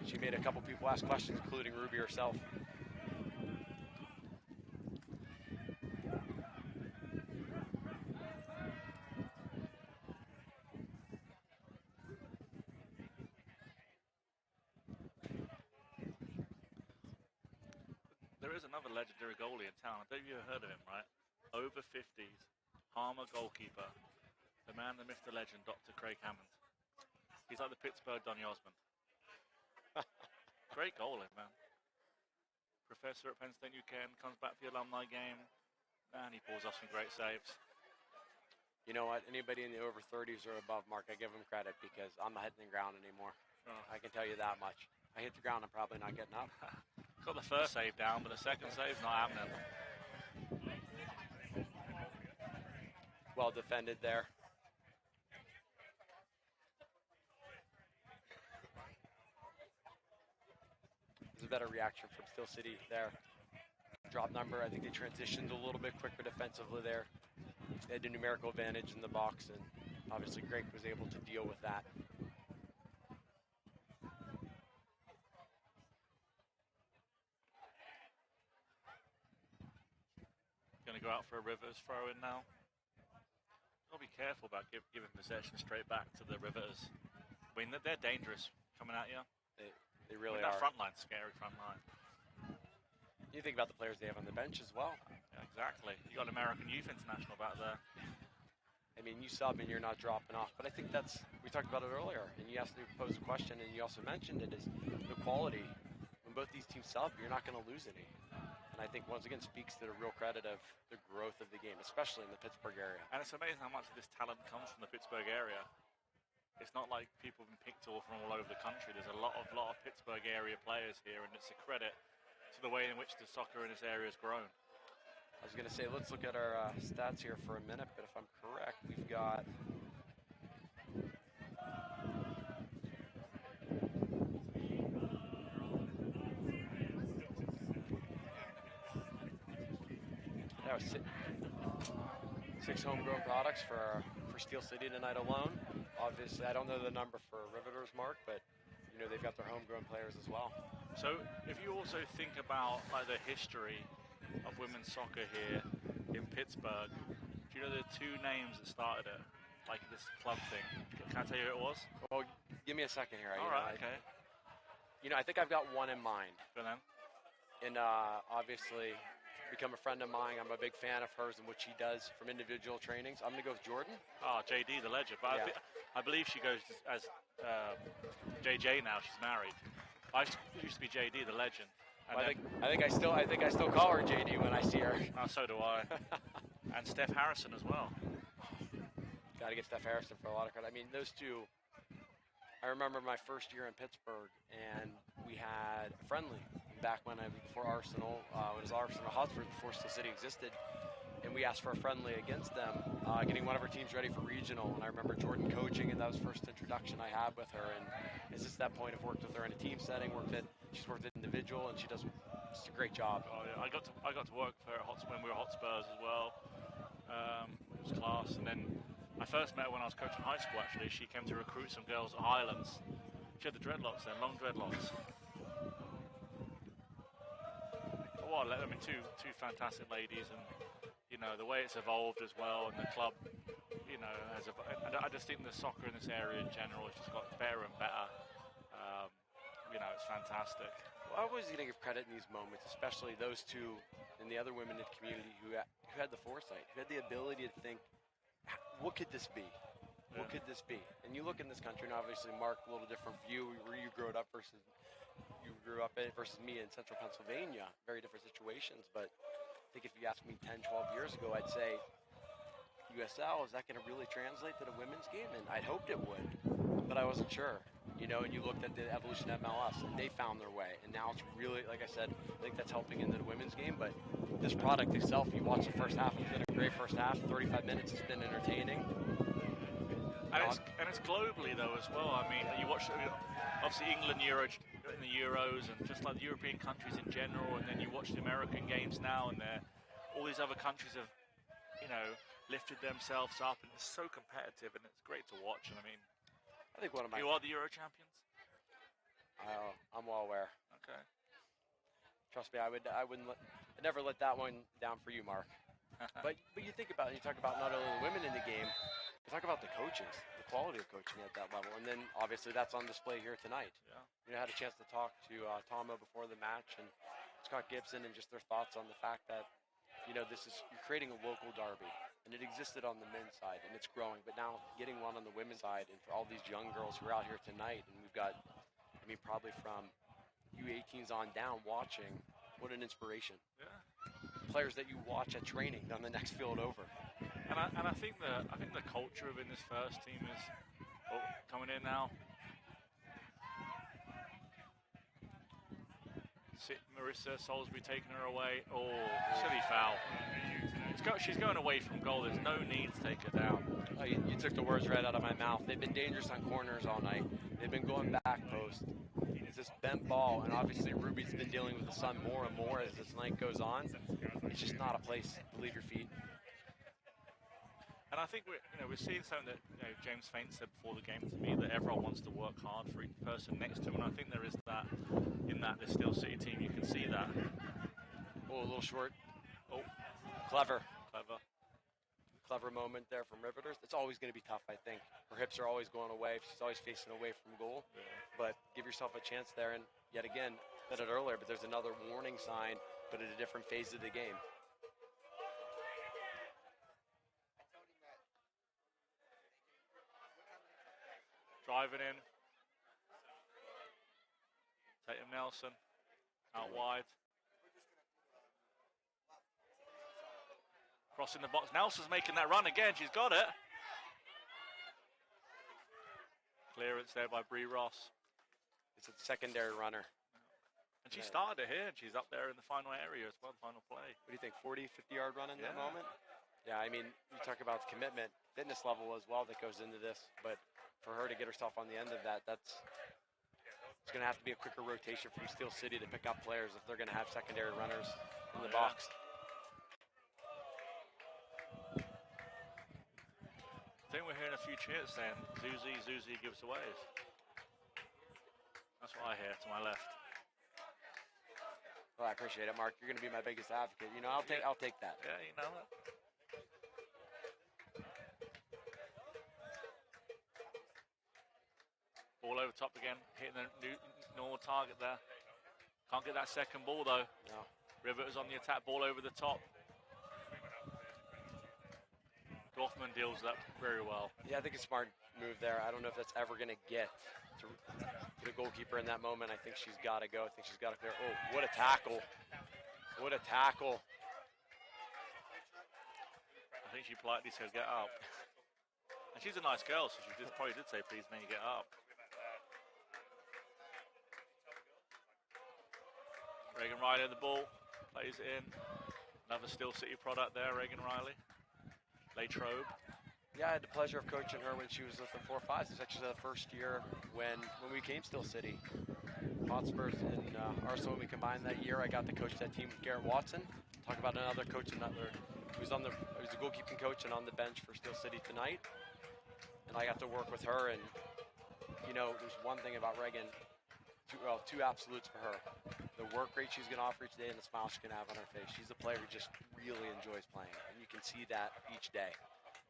she made a couple people ask questions, including Ruby herself. There is another legendary goalie in town. I don't know if you've heard of him, right? Over 50s, Harmer goalkeeper, the man, the myth, the legend, Dr. Craig Hammond. He's like the Pittsburgh Donny Osmond. Great goalie, man. Professor at Penn State UCAN, comes back for the alumni game, and he pulls off some great saves. You know what? Anybody in the over 30s or above, Mark, I give them credit because I'm not hitting the ground anymore. Oh. I can tell you that much. I hit the ground, I'm probably not getting up. Got the first save down, but the second save's not happening. Well defended there. There's a better reaction from Steel City there. Drop number, I think they transitioned a little bit quicker defensively there. They had a numerical advantage in the box, and obviously Greg was able to deal with that. Going to go out for a Rivers throw in now. Got to be careful about giving possession straight back to the Riveters. I mean, they're dangerous coming at you. They really that are. front line's scary, front line. You think about the players they have on the bench as well. Yeah, exactly. You got American Youth International back there. I mean, you sub and you're not dropping off. But I think we talked about it earlier, and you asked me to pose a question, and you also mentioned it, is the quality. When both these teams sub, you're not going to lose any. And I think, once again, speaks to the real credit of the growth of the game, especially in the Pittsburgh area. And it's amazing how much of this talent comes from the Pittsburgh area. It's not like people have been picked all from all over the country. There's a lot of Pittsburgh area players here, and it's a credit to the way in which the soccer in this area has grown. I was going to say, let's look at our stats here for a minute, but if I'm correct, we've got six homegrown products for Steel City tonight alone. Obviously, I don't know the number for Riveters, Mark, but you know they've got their homegrown players as well. So if you also think about like the history of women's soccer here in Pittsburgh, do you know the two names that started it, like this club thing? Can I tell you who it was? Well, give me a second here. All right, okay. I think I've got one in mind. Go then. And obviously, become a friend of mine. I'm a big fan of hers and what she does from individual trainings. I'm going to go with Jordan. Oh, JD, the legend. But Yeah. I believe she goes as JJ now. She's married. I used to be JD, the legend. And Well, I think I still call her JD when I see her. So do I. And Steph Harrison as well. Got to get Steph Harrison for a lot of credit. I mean, those two. I remember my first year in Pittsburgh, and we had a friendly back before Arsenal. It was Arsenal Hotspur before Steel City existed, and we asked for a friendly against them, getting one of our teams ready for regional. And I remember Jordan coaching, and that was the first introduction I had with her. And it's just that point. I've worked with her in a team setting, she's worked with individual, and she does just a great job. Oh, yeah. I got to work for her at Hotspur when we were Hotspurs as well. It was class. And then I first met her when I was coaching high school. Actually, she came to recruit some girls at Highlands. She had the dreadlocks then, long dreadlocks. But what? I mean, two fantastic ladies, and you know the way it's evolved as well, and the club, you know, I just think the soccer in this area in general has just got better and better. You know, it's fantastic. Well, I always going to give credit in these moments, especially those two and the other women in the community who had the foresight, who had the ability to think, what could this be? What could this be? And you look in this country, and obviously, Mark, a little different view where you grew up versus me in central Pennsylvania. Very different situations. But I think if you asked me 10, 12 years ago, I'd say, USL, is that going to really translate to the women's game? And I'd hoped it would, but I wasn't sure. You know, and you looked at the evolution of MLS, and they found their way. And now it's really, like I said, I think that's helping into the women's game. But this product itself, you watch the first half, it's been a great first half. 35 minutes, it's been entertaining. And it's globally though as well. I mean, you watch obviously England in the Euros, and just like the European countries in general, and then you watch the American games now, and all these other countries have, you know, lifted themselves up, and it's so competitive, and it's great to watch. And I mean, I think one of my. You are the Euro champions. I'm well aware. Okay. Trust me, I'd never let that one down for you, Mark. but you think about it, you talk about not only the women in the game, you talk about the coaches, the quality of coaching at that level, and then obviously that's on display here tonight. Yeah. You know, I had a chance to talk to Tomo before the match and Scott Gibson, and just their thoughts on the fact that, you know, you're creating a local derby, and it existed on the men's side, and it's growing, but now getting one on the women's side, and for all these young girls who are out here tonight, and we've got, I mean, probably from U18s on down watching, what an inspiration. Yeah. Players that you watch at training on the next field over. And I think the culture within this first team is coming in now. Marissa Salisbury taking her away. Oh, silly foul. She's going away from goal. There's no need to take her down. Oh, you took the words right out of my mouth. They've been dangerous on corners all night. They've been going back post. It's this bent ball, and obviously Ruby's been dealing with the sun more and more as this night goes on. It's just not a place to leave your feet. And I think we're seeing something that James Faint said before the game to me, that everyone wants to work hard for each person next to him, and I think there is that in the Steel City team. You can see that. Oh, a little short. Oh, clever moment there from Riveters. It's always going to be tough, I think. Her hips are always going away. She's always facing away from goal. Yeah. But give yourself a chance there, and yet again, said it earlier, but there's another warning sign, but at a different phase of the game. Driving in. Tatum Nelson out wide. Crossing the box. Nelson's making that run again. She's got it. Clearance there by Bree Ross. It's a secondary runner. And she started it here, and she's up there in the final area as well, the final play. What do you think, 40, 50-yard run in that Yeah. moment? Yeah, I mean, you talk about the commitment, fitness level as well that goes into this, but for her to get herself on the end of that, it's going to have to be a quicker rotation from Steel City to pick up players if they're going to have secondary runners in the box. I think we're hearing a few cheers saying, Zuzi gives away. That's what I hear to my left. Well, I appreciate it, Mark. You're going to be my biggest advocate. You know, I'll take that. Yeah, you know that. Ball over top again, hitting the normal target there. Can't get that second ball though. No. Riveters on the attack, ball over the top. Dorfman deals that very well. Yeah, I think it's a smart move there. I don't know if that's ever going to get to the goalkeeper in that moment. I think she's got to go. I think she's got to clear. Oh, what a tackle. What a tackle. I think she politely said, get up. And she's a nice girl, so she probably did say, please, may you get up. Reagan Riley on the ball, plays it in. Another Steel City product there, Reagan Riley. Latrobe. Yeah, I had the pleasure of coaching her when she was with the 4-5s. It's actually the first year when we came Steel City. Hotspurs and Arsenal, when we combined that year, I got to coach that team with Garrett Watson. Talk about another coach, he was a goalkeeping coach and on the bench for Steel City tonight. And I got to work with her, and you know, there's one thing about Reagan, two absolutes for her. The work rate she's going to offer each day and the smile she's going to have on her face. She's a player who just really enjoys playing, and you can see that each day.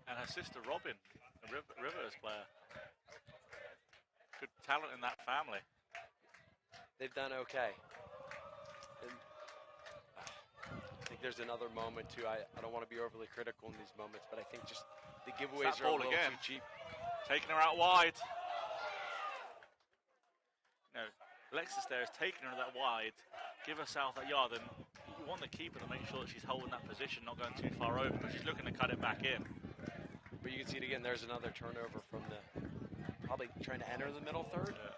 And her sister Robin, a Rivers player. Good talent in that family. They've done okay. And I think there's another moment too. I don't want to be overly critical in these moments, but I think just the giveaways are a little too cheap. Taking her out wide. No, Alexis there is taking her that wide. Give herself that yard, and you want the keeper to make sure that she's holding that position, not going too far over, but she's looking to cut it back in. But you can see it again. There's another turnover from probably trying to enter the middle third. Yeah.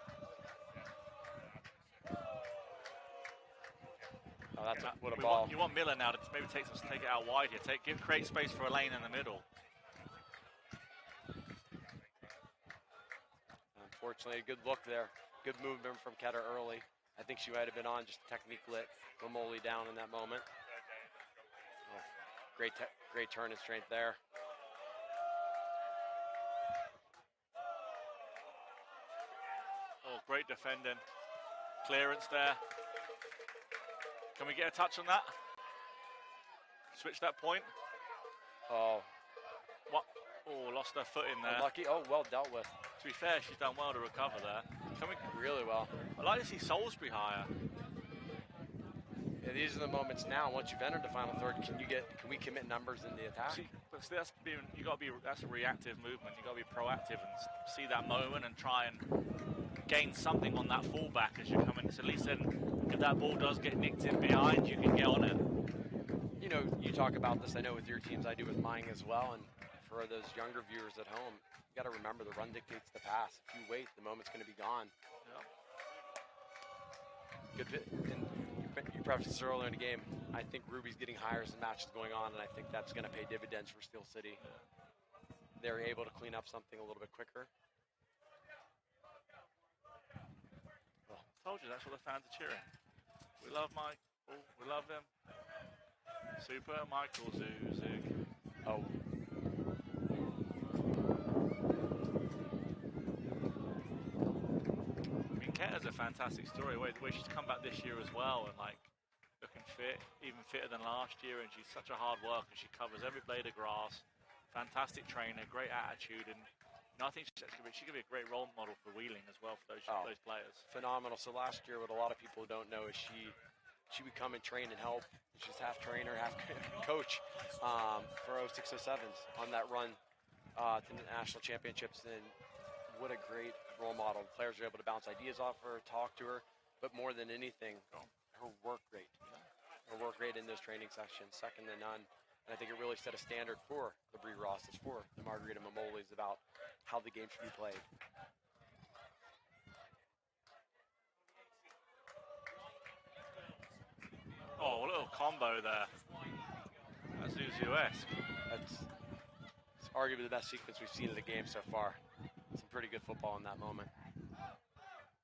Oh, what a ball. You want Miller now to maybe take it out wide here. Create space for a lane in the middle. Unfortunately, a good look there. Good movement from Ketter early. I think she might have been on, just technique lit Mamoli down in that moment. Oh, great turn and strength there. Oh, great defending. Clearance there. Can we get a touch on that? Switch that point. Oh. What? Oh, lost her foot in there. Unlucky. Oh, well dealt with. To be fair, she's done well to recover there. Really well. I'd like to see Salisbury higher. Yeah, these are the moments now. Once you've entered the final third, can we commit numbers in the attack? That's a reactive movement. You got to be proactive and see that moment and try and gain something on that fullback as you're coming. So at least then, if that ball does get nicked in behind, you can get on it. You know, you talk about this. I know with your teams, I do with mine as well. And for those younger viewers at home, you got to remember the run dictates the pass. If you wait, the moment's going to be gone. Yeah. Good bit. And you prefaced this earlier in the game. I think Ruby's getting higher as the match is going on, and I think that's going to pay dividends for Steel City. They're able to clean up something a little bit quicker. Told you, that's what the fans are cheering. We love Michael. We love him. Super Michael Zuzig. Oh. I mean, Ketta's a fantastic story. The way she's come back this year as well, and like looking fit, even fitter than last year. And she's such a hard worker. She covers every blade of grass. Fantastic trainer, great attitude, and I think she could be a great role model for Wheeling as well for those players. Phenomenal. So last year, what a lot of people don't know is she would come and train and help. She's half trainer, half coach for 0607s on that run to the national championships. And what a great role model. The players are able to bounce ideas off her, talk to her, but more than anything, her work rate. Her work rate in those training sessions, second to none. And I think it really set a standard for the Bree Rosses, for the Margarita Mamolis about how the game should be played. combo there. That's Zuzu-esque. It's arguably the best sequence we've seen in the game so far. Some pretty good football in that moment.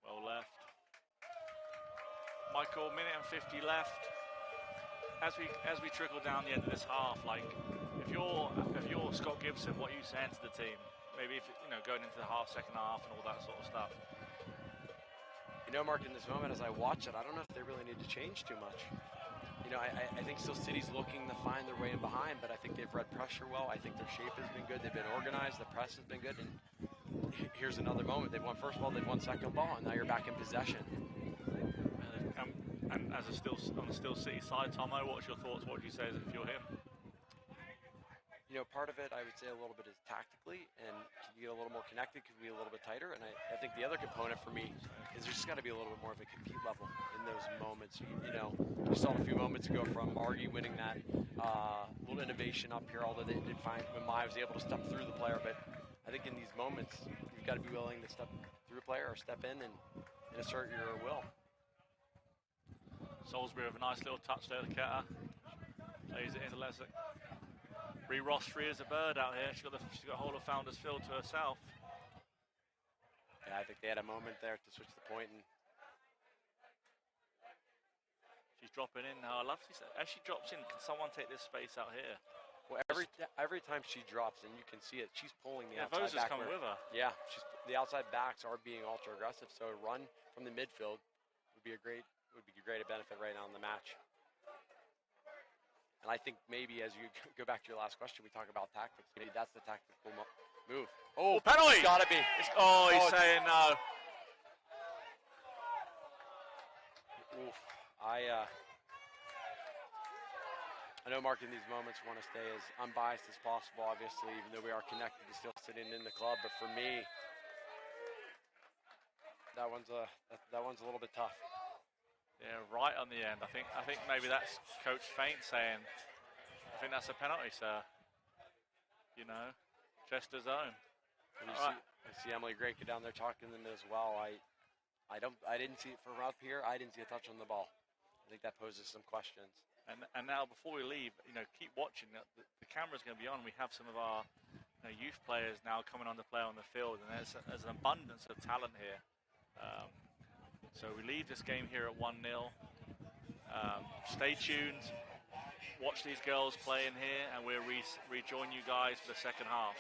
Well left. Michael, minute and 50 left. As we trickle down the end of this half, like if you're Scott Gibson, what are you saying to the team? Maybe if going into the second half and all that sort of stuff. Mark, in this moment as I watch it, I don't know if they really need to change too much. I think still City's looking to find their way in behind, but I think they've read pressure well. I think their shape has been good. They've been organized. The press has been good. And here's another moment. They've won first ball. They've won second ball, and now you're back in possession. And as on the still City side, Tomo, what's your thoughts? What would you say if you're him? Part of it, I would say a little bit is tactically, and can you get a little more connected, can we be a little bit tighter? And I think the other component for me is there's just got to be a little bit more of a compete level in those moments. You saw it a few moments ago from Margie winning that little innovation up here, although they did find when Mai was able to step through the player. But I think in these moments, you've got to be willing to step through a player or step in and assert your will. Salisbury with a nice little touch there, the Ketter. Plays it into Lesick. Bree Ross free as a bird out here. She's got a whole of Founders Field to herself. Yeah, I think they had a moment there to switch the point, and she's dropping in now. I love as she drops in. Can someone take this space out here? Well, every time she drops, and you can see it, she's pulling the outside Vosa's back. Coming with her. Yeah, the outside backs are being ultra aggressive. So a run from the midfield would be a great benefit right now in the match. And I think maybe as you go back to your last question, we talk about tactics. Maybe that's the tactical move. Oh, penalty! It's gotta be. He's saying no. Oof. I know Mark in these moments want to stay as unbiased as possible, obviously, even though we are connected to still sitting in the club. But for me, that one's a little bit tough. Yeah, right on the end. I think maybe that's Coach Faint saying, I think that's a penalty, sir. Chester's own. And you see Emily Greca down there talking to them as well. I didn't see it from up here. I didn't see a touch on the ball. I think that poses some questions. And now before we leave, keep watching. The camera's going to be on. We have some of our youth players now coming on to play on the field, and there's an abundance of talent here. So we leave this game here at 1-0. Stay tuned. Watch these girls play in here, and we'll rejoin you guys for the second half.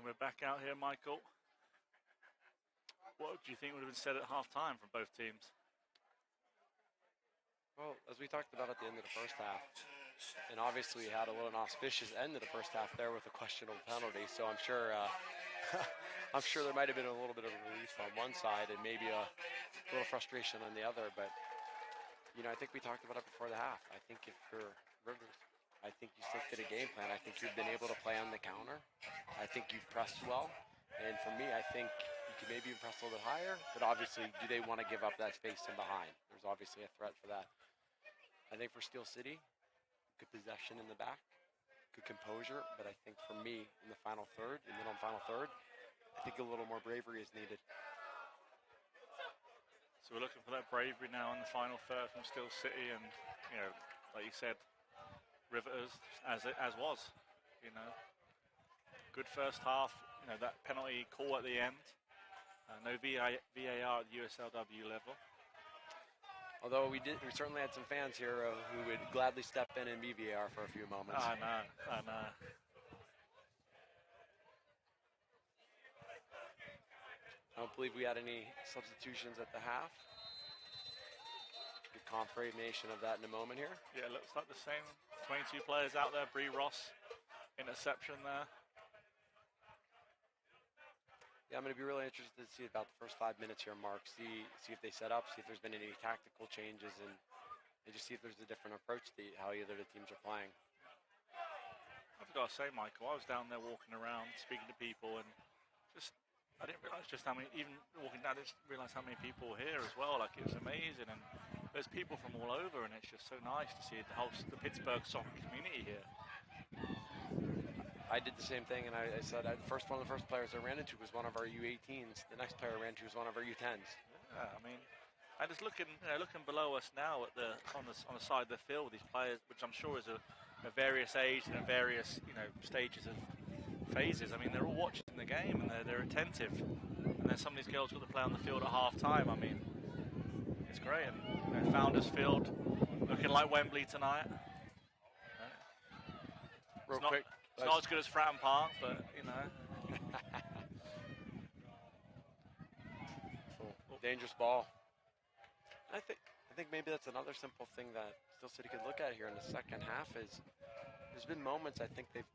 And we're back out here, Michael. What do you think would have been said at half-time from both teams? Well, as we talked about at the end of the first half, and obviously we had a little inauspicious end of the first half there with a questionable penalty, so I'm sure I'm sure there might have been a little bit of relief on one side and maybe a little frustration on the other, but you know, I think we talked about it before the half. I think if you're Rivers, I think you stick to the game plan. I think you've been able to play on the counter. I think you've pressed well, and for me, I think you could maybe press a little bit higher, but obviously, do they want to give up that space in behind? There's obviously a threat for that. I think for Steel City, good possession in the back, good composure, but I think for me, in the final third, in the final third, I think a little more bravery is needed. So we're looking for that bravery now in the final third from Steel City, and you know, like you said, Riveters as was, you know, good first half. You know, that penalty call at the end. No VAR at the USL W level. Although we certainly had some fans here who would gladly step in and be VAR for a few moments. I know. I don't believe we had any substitutions at the half. Good confirmation of that in a moment here. Yeah, it looks like the same 22 players out there. Bree Ross, interception there. Yeah, I'm going to be really interested to see about the first 5 minutes here, Mark. See if they set up, see if there's been any tactical changes, and just see if there's a different approach to how either of the teams are playing. I've got to say, Michael, I was down there walking around, speaking to people, and I didn't realise just how many, even walking down, I didn't realise how many people were here as well. Like, it was amazing, and there's people from all over, and it's just so nice to see the Pittsburgh soccer community here. I did the same thing, and I said one of the first players I ran into was one of our U18s. The next player I ran into was one of our U10s. Yeah, I mean, and just looking below us now on the side of the field, these players, which I'm sure is a various age and various stages of phases. I mean, they're all watching the game and they're attentive. And then some of these girls got to play on the field at half time. I mean, it's great. And Founders Field looking like Wembley tonight. Real quick. It's not as good as Fratton Park, but you know. Dangerous ball. I think maybe that's another simple thing that Steel City could look at here in the second half is there's been moments I think maybe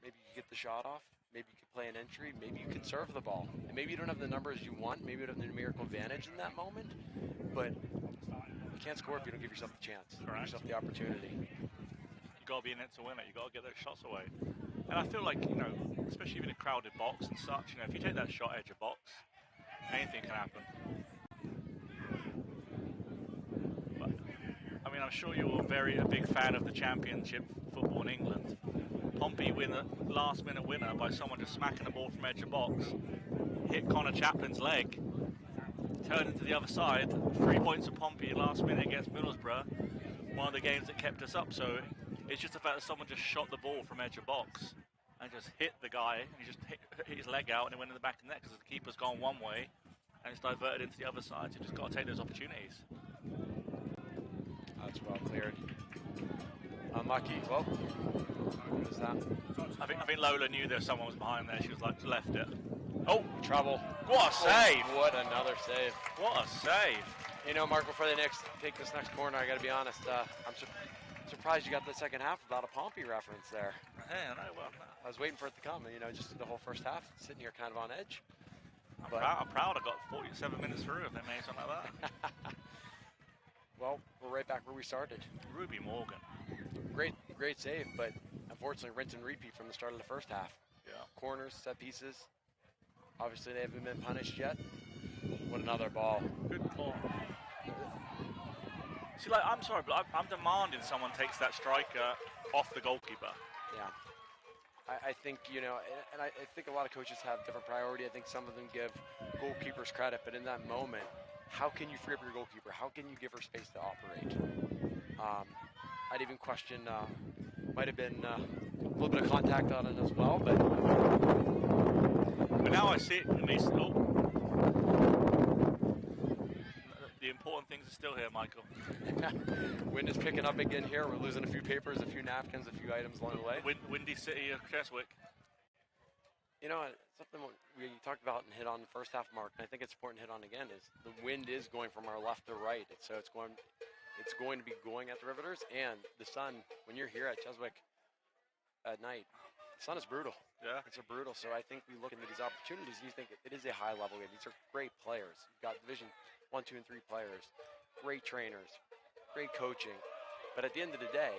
you get the shot off, maybe you could play an entry, maybe you could serve the ball. And maybe you don't have the numbers you want, maybe you don't have the numerical advantage in that moment, but you can't score if you don't give yourself the chance, give yourself the opportunity. You got to be in it to win it. You got to get those shots away. And I feel like, especially in a crowded box and such, if you take that shot edge of box, anything can happen. But, I mean, I'm sure you're a big fan of the Championship football in England. Pompey win a last-minute winner by someone just smacking the ball from edge of box, hit Connor Chaplin's leg, turned into the other side, 3 points of Pompey last minute against Middlesbrough, one of the games that kept us up. So it's just the fact that someone just shot the ball from edge of box and just hit the guy, and he just hit his leg out and it went in the back of the net because the keeper's gone one way and it's diverted into the other side. So you just got to take those opportunities. That's well cleared. Unlucky. Well, what is that? I think Lola knew that someone was behind there. She was like, left it. Oh, trouble. What a save. What another save. What a save. Mark, before they take this next corner, I got to be honest, I'm surprised you got the second half without a Pompey reference there. Hey, I know. Well, I was waiting for it to come, just the whole first half, sitting here kind of on edge. I'm proud I got 47 minutes through if they made something like that. Well, we're right back where we started. Ruby Morgan. Great save, but unfortunately rinse and repeat from the start of the first half. Yeah. Corners, set pieces. Obviously, they haven't been punished yet. What another ball. Good ball. See, I'm sorry, but I'm demanding someone takes that striker off the goalkeeper. Yeah. I think, and I think a lot of coaches have different priority. I think some of them give goalkeepers credit, but in that moment, how can you free up your goalkeeper? How can you give her space to operate? I'd even question, might have been a little bit of contact on it as well, but now I see it, at least. The important things are still here, Michael. Wind is picking up again here. We're losing a few papers, a few napkins, a few items along the way. Windy City of Cheswick. You know, something we talked about and hit on the first half mark, and I think it's important to hit on again, is the wind is going from our left to right. And so it's going to be going at the Riveters, and the sun, when you're here at Cheswick at night, the sun is brutal. Yeah. It's brutal. So I think we look into these opportunities, you think it is a high level game. These are great players. You've got Division 1, 2, and 3 players, great trainers, great coaching. But at the end of the day,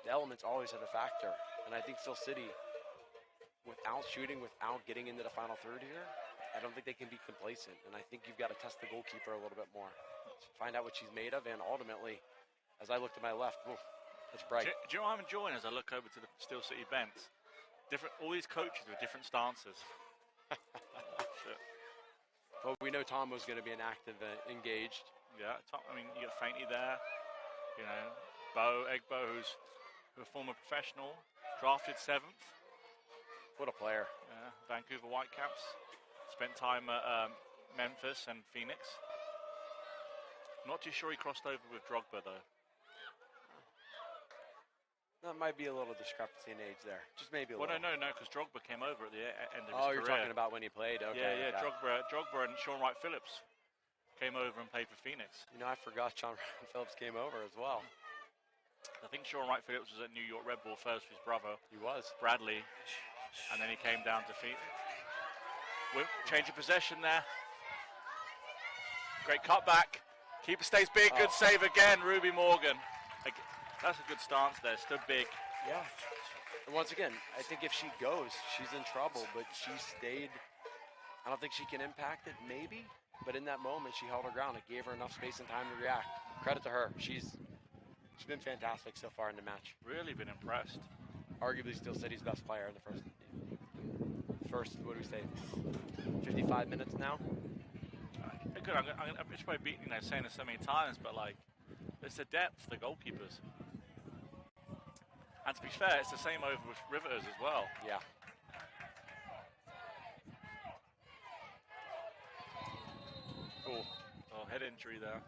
the elements always have a factor. And I think Steel City, without shooting, without getting into the final third here, I don't think they can be complacent. And I think you've got to test the goalkeeper a little bit more. Find out what she's made of, and ultimately, as I look to my left, it's bright. Do you know what I'm enjoying as I look over to the Steel City bench? All these coaches with different stances. Well, we know Tom was going to be an active, engaged. Yeah, Tom, I mean, you got Fainty there. You know, Egbo, who's a former professional, drafted 7th. What a player. Yeah, Vancouver Whitecaps. Spent time at Memphis and Phoenix. Not too sure he crossed over with Drogba, though. That might be a little discrepancy in age there. Just maybe a little. No, because Drogba came over at the end of his career. Oh, you're talking about when he played? Okay. Yeah. Okay. Drogba and Sean Wright Phillips came over and played for Phoenix. You know, I forgot Sean Wright Phillips came over as well. I think Sean Wright Phillips was at New York Red Bull first with his brother. He was. Bradley. And then he came down to Phoenix. Change of possession there. Great cutback. Keeper stays big. Good save again, Ruby Morgan. That's a good stance there. Stood big. Yeah. And once again, I think if she goes, she's in trouble. But she stayed. I don't think she can impact it, maybe. But in that moment, she held her ground. It gave her enough space and time to react. Credit to her. She's been fantastic so far in the match. Really been impressed. Arguably Steel City's best player in the first, what do we say, 55 minutes now? Good. It's probably saying this so many times, but like, it's the depth, the goalkeepers. And to be fair, it's the same over with Riveters as well. Yeah. Cool. Oh, head injury there.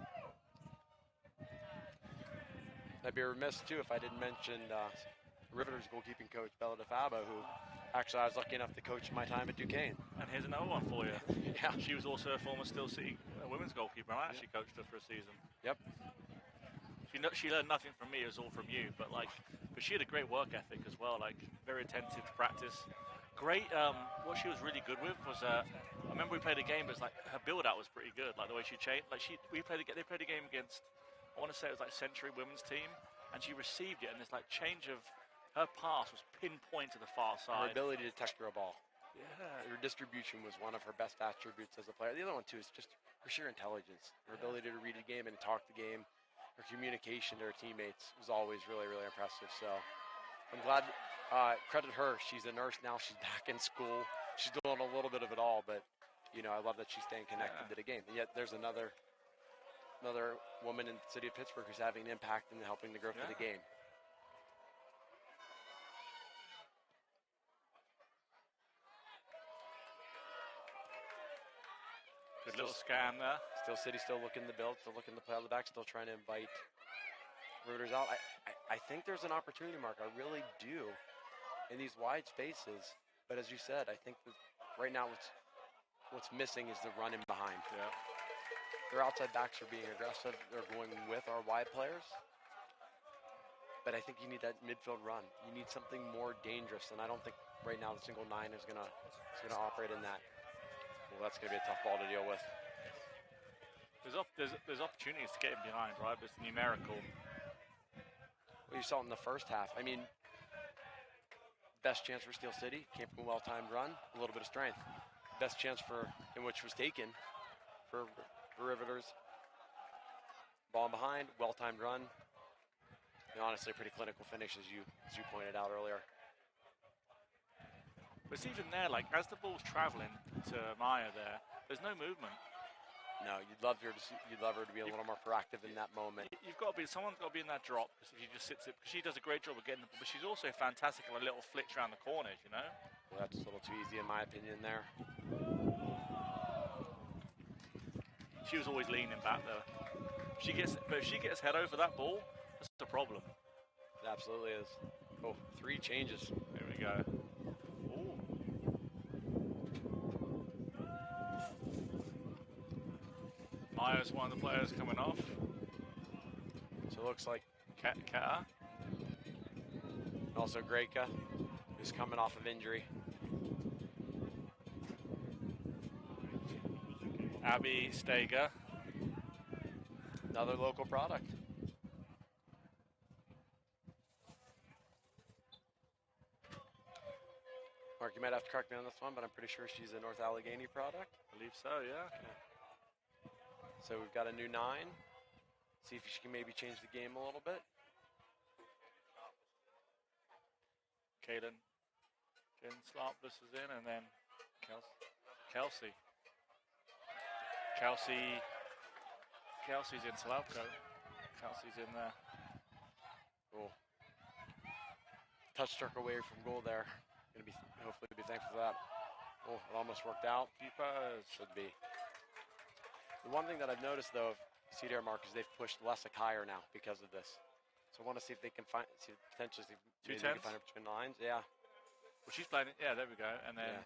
I'd be remiss too if I didn't mention Riveters goalkeeping coach Bella DeFabo, who actually I was lucky enough to coach my time at Duquesne. And here's another one for you. Yeah. She was also a former Steel City women's goalkeeper. I actually coached her for a season. Yep. She learned nothing from me. It was all from you. But she had a great work ethic as well. Like, very attentive to practice. Great. What she was really good with was I remember we played a game. But it's like her build-out was pretty good. Like the way she changed. Like they played a game against. I want to say it was like Century women's team, and she received it, and this like change of her pass was pinpoint to the far side. Her ability to touch through a ball. Yeah. Her distribution was one of her best attributes as a player. The other one too is just her sheer intelligence, her ability to read the game and talk the game. Her communication to her teammates was always really, really impressive. So I'm glad, credit her. She's a nurse now. She's back in school. She's doing a little bit of it all, but you know, I love that she's staying connected to the game. And yet there's another woman in the city of Pittsburgh who's having an impact in helping the growth of the game. Good little scan there. Steel City still looking to build, still looking to play out the back, still trying to invite Riveters out. I think there's an opportunity, Mark. I really do in these wide spaces. But as you said, I think that right now what's missing is the run in behind. Yeah. Their outside backs are being aggressive. They're going with our wide players. But I think you need that midfield run. You need something more dangerous, and I don't think right now the single 9 is gonna operate in that. Well, that's going to be a tough ball to deal with. There's opportunities to get him behind, right? But it's numerical. Well, you saw it in the first half. I mean, best chance for Steel City came from a well-timed run, a little bit of strength. Best chance in which was taken for Riveters. Ball behind, well-timed run. And honestly, a pretty clinical finish, as you pointed out earlier. But it's even there, like, as the ball's traveling to Maya there's no movement. No, you'd love her to be a little more proactive in that moment. Someone's got to be in that drop, because if she just sits it, because she does a great job of getting the ball, but she's also fantastic on a little flicks around the corners, you know? Well, that's a little too easy in my opinion there. She was always leaning back, though. But if she gets head over that ball, that's the problem. It absolutely is. Oh, 3 changes. There we go. Maya's one of the players coming off. So it looks like, Keta. and also Greca, who's coming off of injury. Abby Steger. Another local product. Mark, you might have to correct me on this one, but I'm pretty sure she's a North Allegheny product. I believe so, yeah. So we've got a new 9. See if she can maybe change the game a little bit. Kaden Slopless is in, and then Kelsey. Kelsey's in Slavko. Kelsey's in there. Cool. Touch struck away from goal there. Gonna be hopefully be thankful for that. Oh, it almost worked out. Keepers. Should be. The one thing that I've noticed though, see there, Mark, is they've pushed Lessick higher now because of this. So I want to see if they can potentially maybe they can find her between the lines. Yeah. Well, she's playing. Yeah, there we go. And then. Yeah.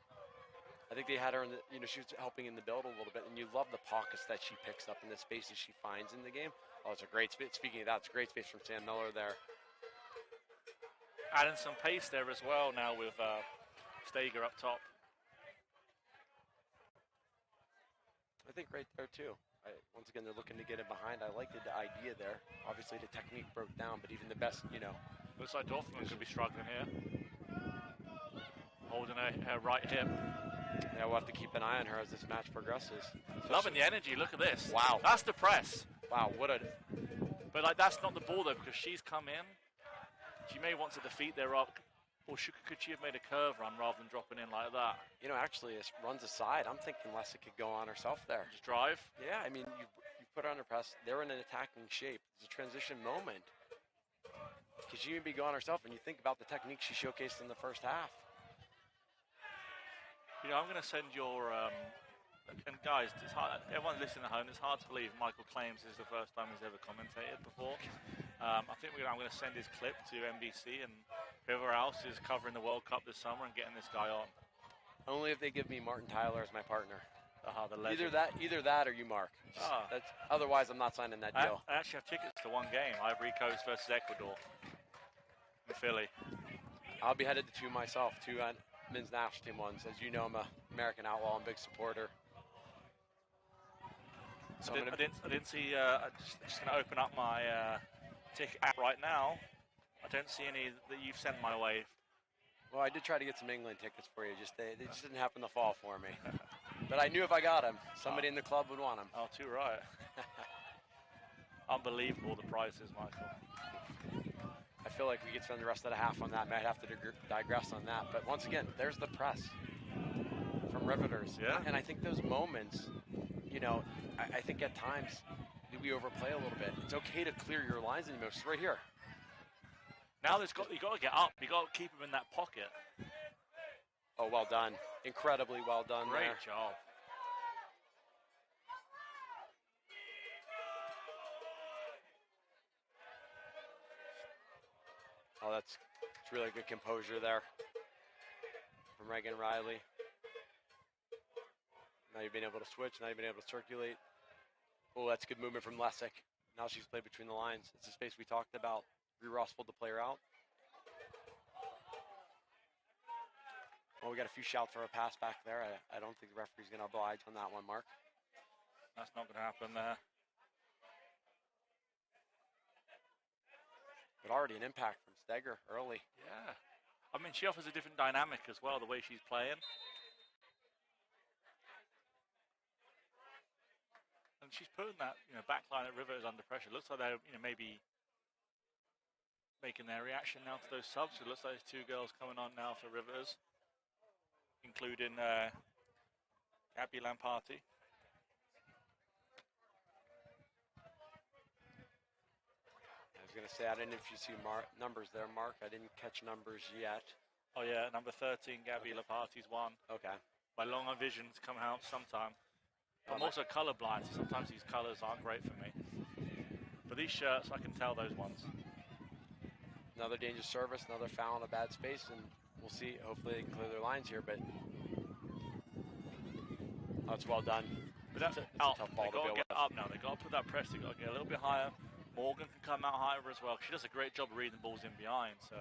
I think they had her in the, she was helping in the build a little bit, and you love the pockets that she picks up and the spaces she finds in the game. Oh, it's a great space. Speaking of that, it's a great space from Sam Miller there. Adding some pace there as well now with Steger up top. I think right there too. Once again, they're looking to get it behind. I liked the idea there. Obviously, the technique broke down, but even the best, Looks like Dorfman could be struggling here. Holding her right hip. Yeah, we'll have to keep an eye on her as this match progresses. Loving the energy. Look at this. Wow. That's the press. Wow, what a... But that's not the ball though, because she's come in. She may want to defeat their up, or could she have made a curve run rather than dropping in like that? Actually, it runs aside. I'm thinking Lessick could go on herself there. Just drive? Yeah, I mean, you put her under press. They're in an attacking shape. It's a transition moment. Because she may be going herself, and you think about the technique she showcased in the first half. I'm going to send your, and guys, it's hard, everyone listening at home, it's hard to believe Michael claims this is the first time he's ever commentated before. I think I'm going to send his clip to NBC and whoever else is covering the World Cup this summer and getting this guy on. Only if they give me Martin Tyler as my partner. The legend. Either that or you, Mark. Otherwise, I'm not signing that deal. I actually have tickets to one game, Ivory Coast versus Ecuador in Philly. I'll be headed to 2 myself, 2 men's national team ones. As you know, I'm an American Outlaw and big supporter. So I didn't see. I'm just going to open up my ticket app right now. I don't see any that you've sent my way. Well, I did try to get some England tickets for you. They just didn't happen to fall for me. But I knew if I got them, somebody in the club would want them. Oh, too right. Unbelievable the prices, Michael. I feel like we could spend the rest of the half on that. Might have to digress on that. But once again, there's the press from Riveters. Yeah. And I think those moments, I think at times we overplay a little bit. It's okay to clear your lines in the most. Right here. Now you got to get up. You got to keep him in that pocket. Oh, well done. Incredibly well done. Great job. Oh, it's really good composure there from Reagan Riley. Now you've been able to switch. Now you've been able to circulate. Oh, that's good movement from Lessick. Now she's played between the lines. It's a space we talked about. Ross pulled the player out. Well, we got a few shouts for a pass back there. I don't think the referee's going to oblige on that one, Mark. That's not going to happen there. But already an impact from Steger early. Yeah. I mean, she offers a different dynamic as well, the way she's playing. And she's putting that, back line at Rivers under pressure. Looks like they're, maybe making their reaction now to those subs. It looks like there's 2 girls coming on now for Rivers, including Gabby Lamparty. I was going to say, I didn't know if you see numbers there, Mark. I didn't catch numbers yet. Oh, yeah, number 13, Gabby Lamparty's 1. Okay. My long visions come out sometime. I'm also colorblind, so sometimes these colors aren't great for me. But these shirts, I can tell those ones. Another dangerous service, another foul in a bad space, and we'll see. Hopefully they can clear their lines here, but oh, it's well done. But that's It's a up. tough ball They to got be to able get to- up now. They got to put that press. They got to get a little bit higher. Morgan can come out higher as well. She does a great job of reading the balls in behind. So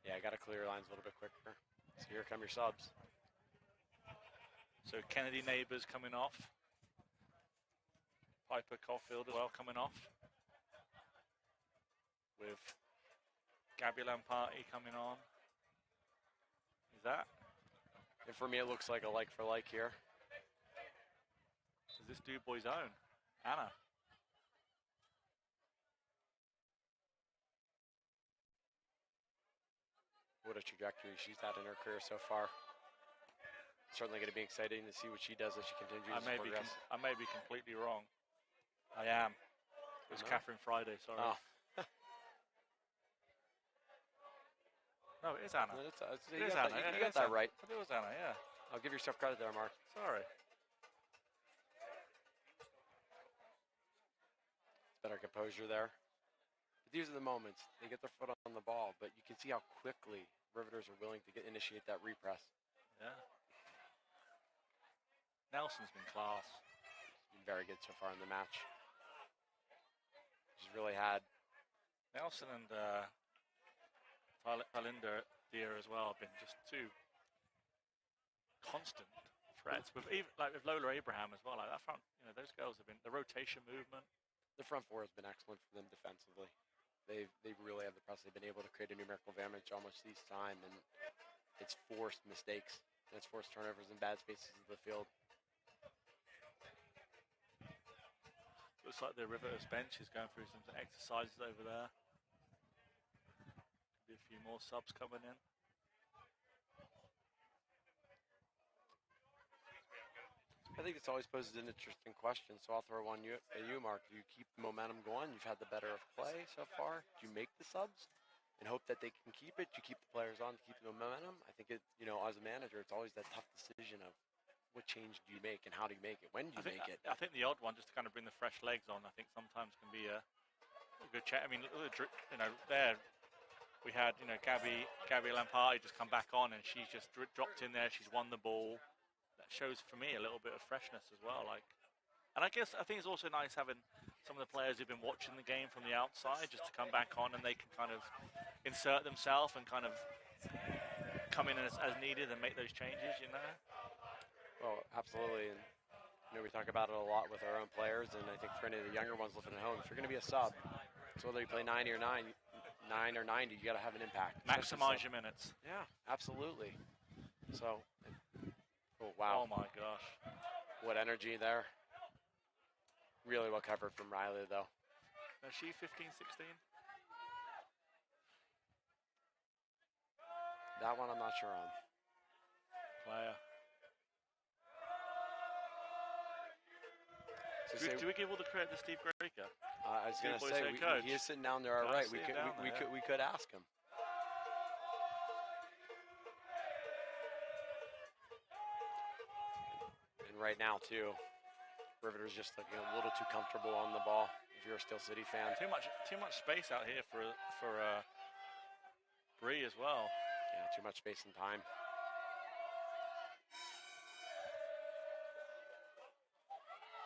Yeah, I got to clear your lines a little bit quicker. So here come your subs. so Kennedy Neighbors coming off. Piper Caulfield as well coming off. With Gabby Lamparty coming on. Is that? And for me, it looks like a like for like here. Is this Du Bois' own? Anna. What a trajectory she's had in her career so far. Certainly going to be exciting to see what she does as she continues I to may progress. be completely wrong. I am. It was No? Catherine Friday, sorry. Oh, No, it is Anna. no, It you is got Anna. that, It you got is that Anna. right. I think it was Anna, yeah. I'll give yourself credit there, Mark. Sorry. It's better composure there. But these are the moments. They get their foot on the ball, but you can see how quickly Riveters are willing to initiate that repress. Yeah. Nelson's been class. He's been very good so far in the match. She's really had. Nelson and Talinda Deer as well have been just two constant threats. With even like with Lola Abraham as well. Like I found, those girls have been the rotation movement. The front four has been excellent for them defensively. They really have the press. They've been able to create a numerical advantage almost each time, and it's forced mistakes. And it's forced turnovers in bad spaces of the field. Looks like the Riveters bench is going through some exercises over there. Could be a few more subs coming in. I think this always poses an interesting question, so I'll throw one at you, Mark. Do you keep the momentum going? You've had the better of play so far. Do you make the subs and hope that they can keep it? Do you keep the players on to keep the momentum? I think as a manager, it's always that tough decision of what change do you make and how do you make it? When do you make it? I think the odd one, just to kind of bring the fresh legs on, I think sometimes can be a good chat. I mean, there we had, Gabby Lamparty just come back on and she's just dropped in there. She's won the ball. That shows for me a little bit of freshness as well. And I think it's also nice having some of the players who've been watching the game from the outside just to come back on and they can kind of insert themselves and kind of come in as needed and make those changes, Well, absolutely. And we talk about it a lot with our own players, and I think for any of the younger ones living at home, if you're going to be a sub, so whether you play 90 or 90, you got to have an impact. Maximize your minutes. Yeah, absolutely. So, oh, wow. Oh my gosh. What energy there. Really well covered from Riley, though. Is she 15, 16? That one I'm not sure on. Player. So Do we give all the credit to Steve Graker? I was going to Steve say, Boyce, head coach. he is sitting down there all Gotta right. see him down there, We could ask him. And right now, too, Riveters just looking a little too comfortable on the ball. If you're a Steel City fan, Too much space out here for Bree as well. yeah, too much space and time.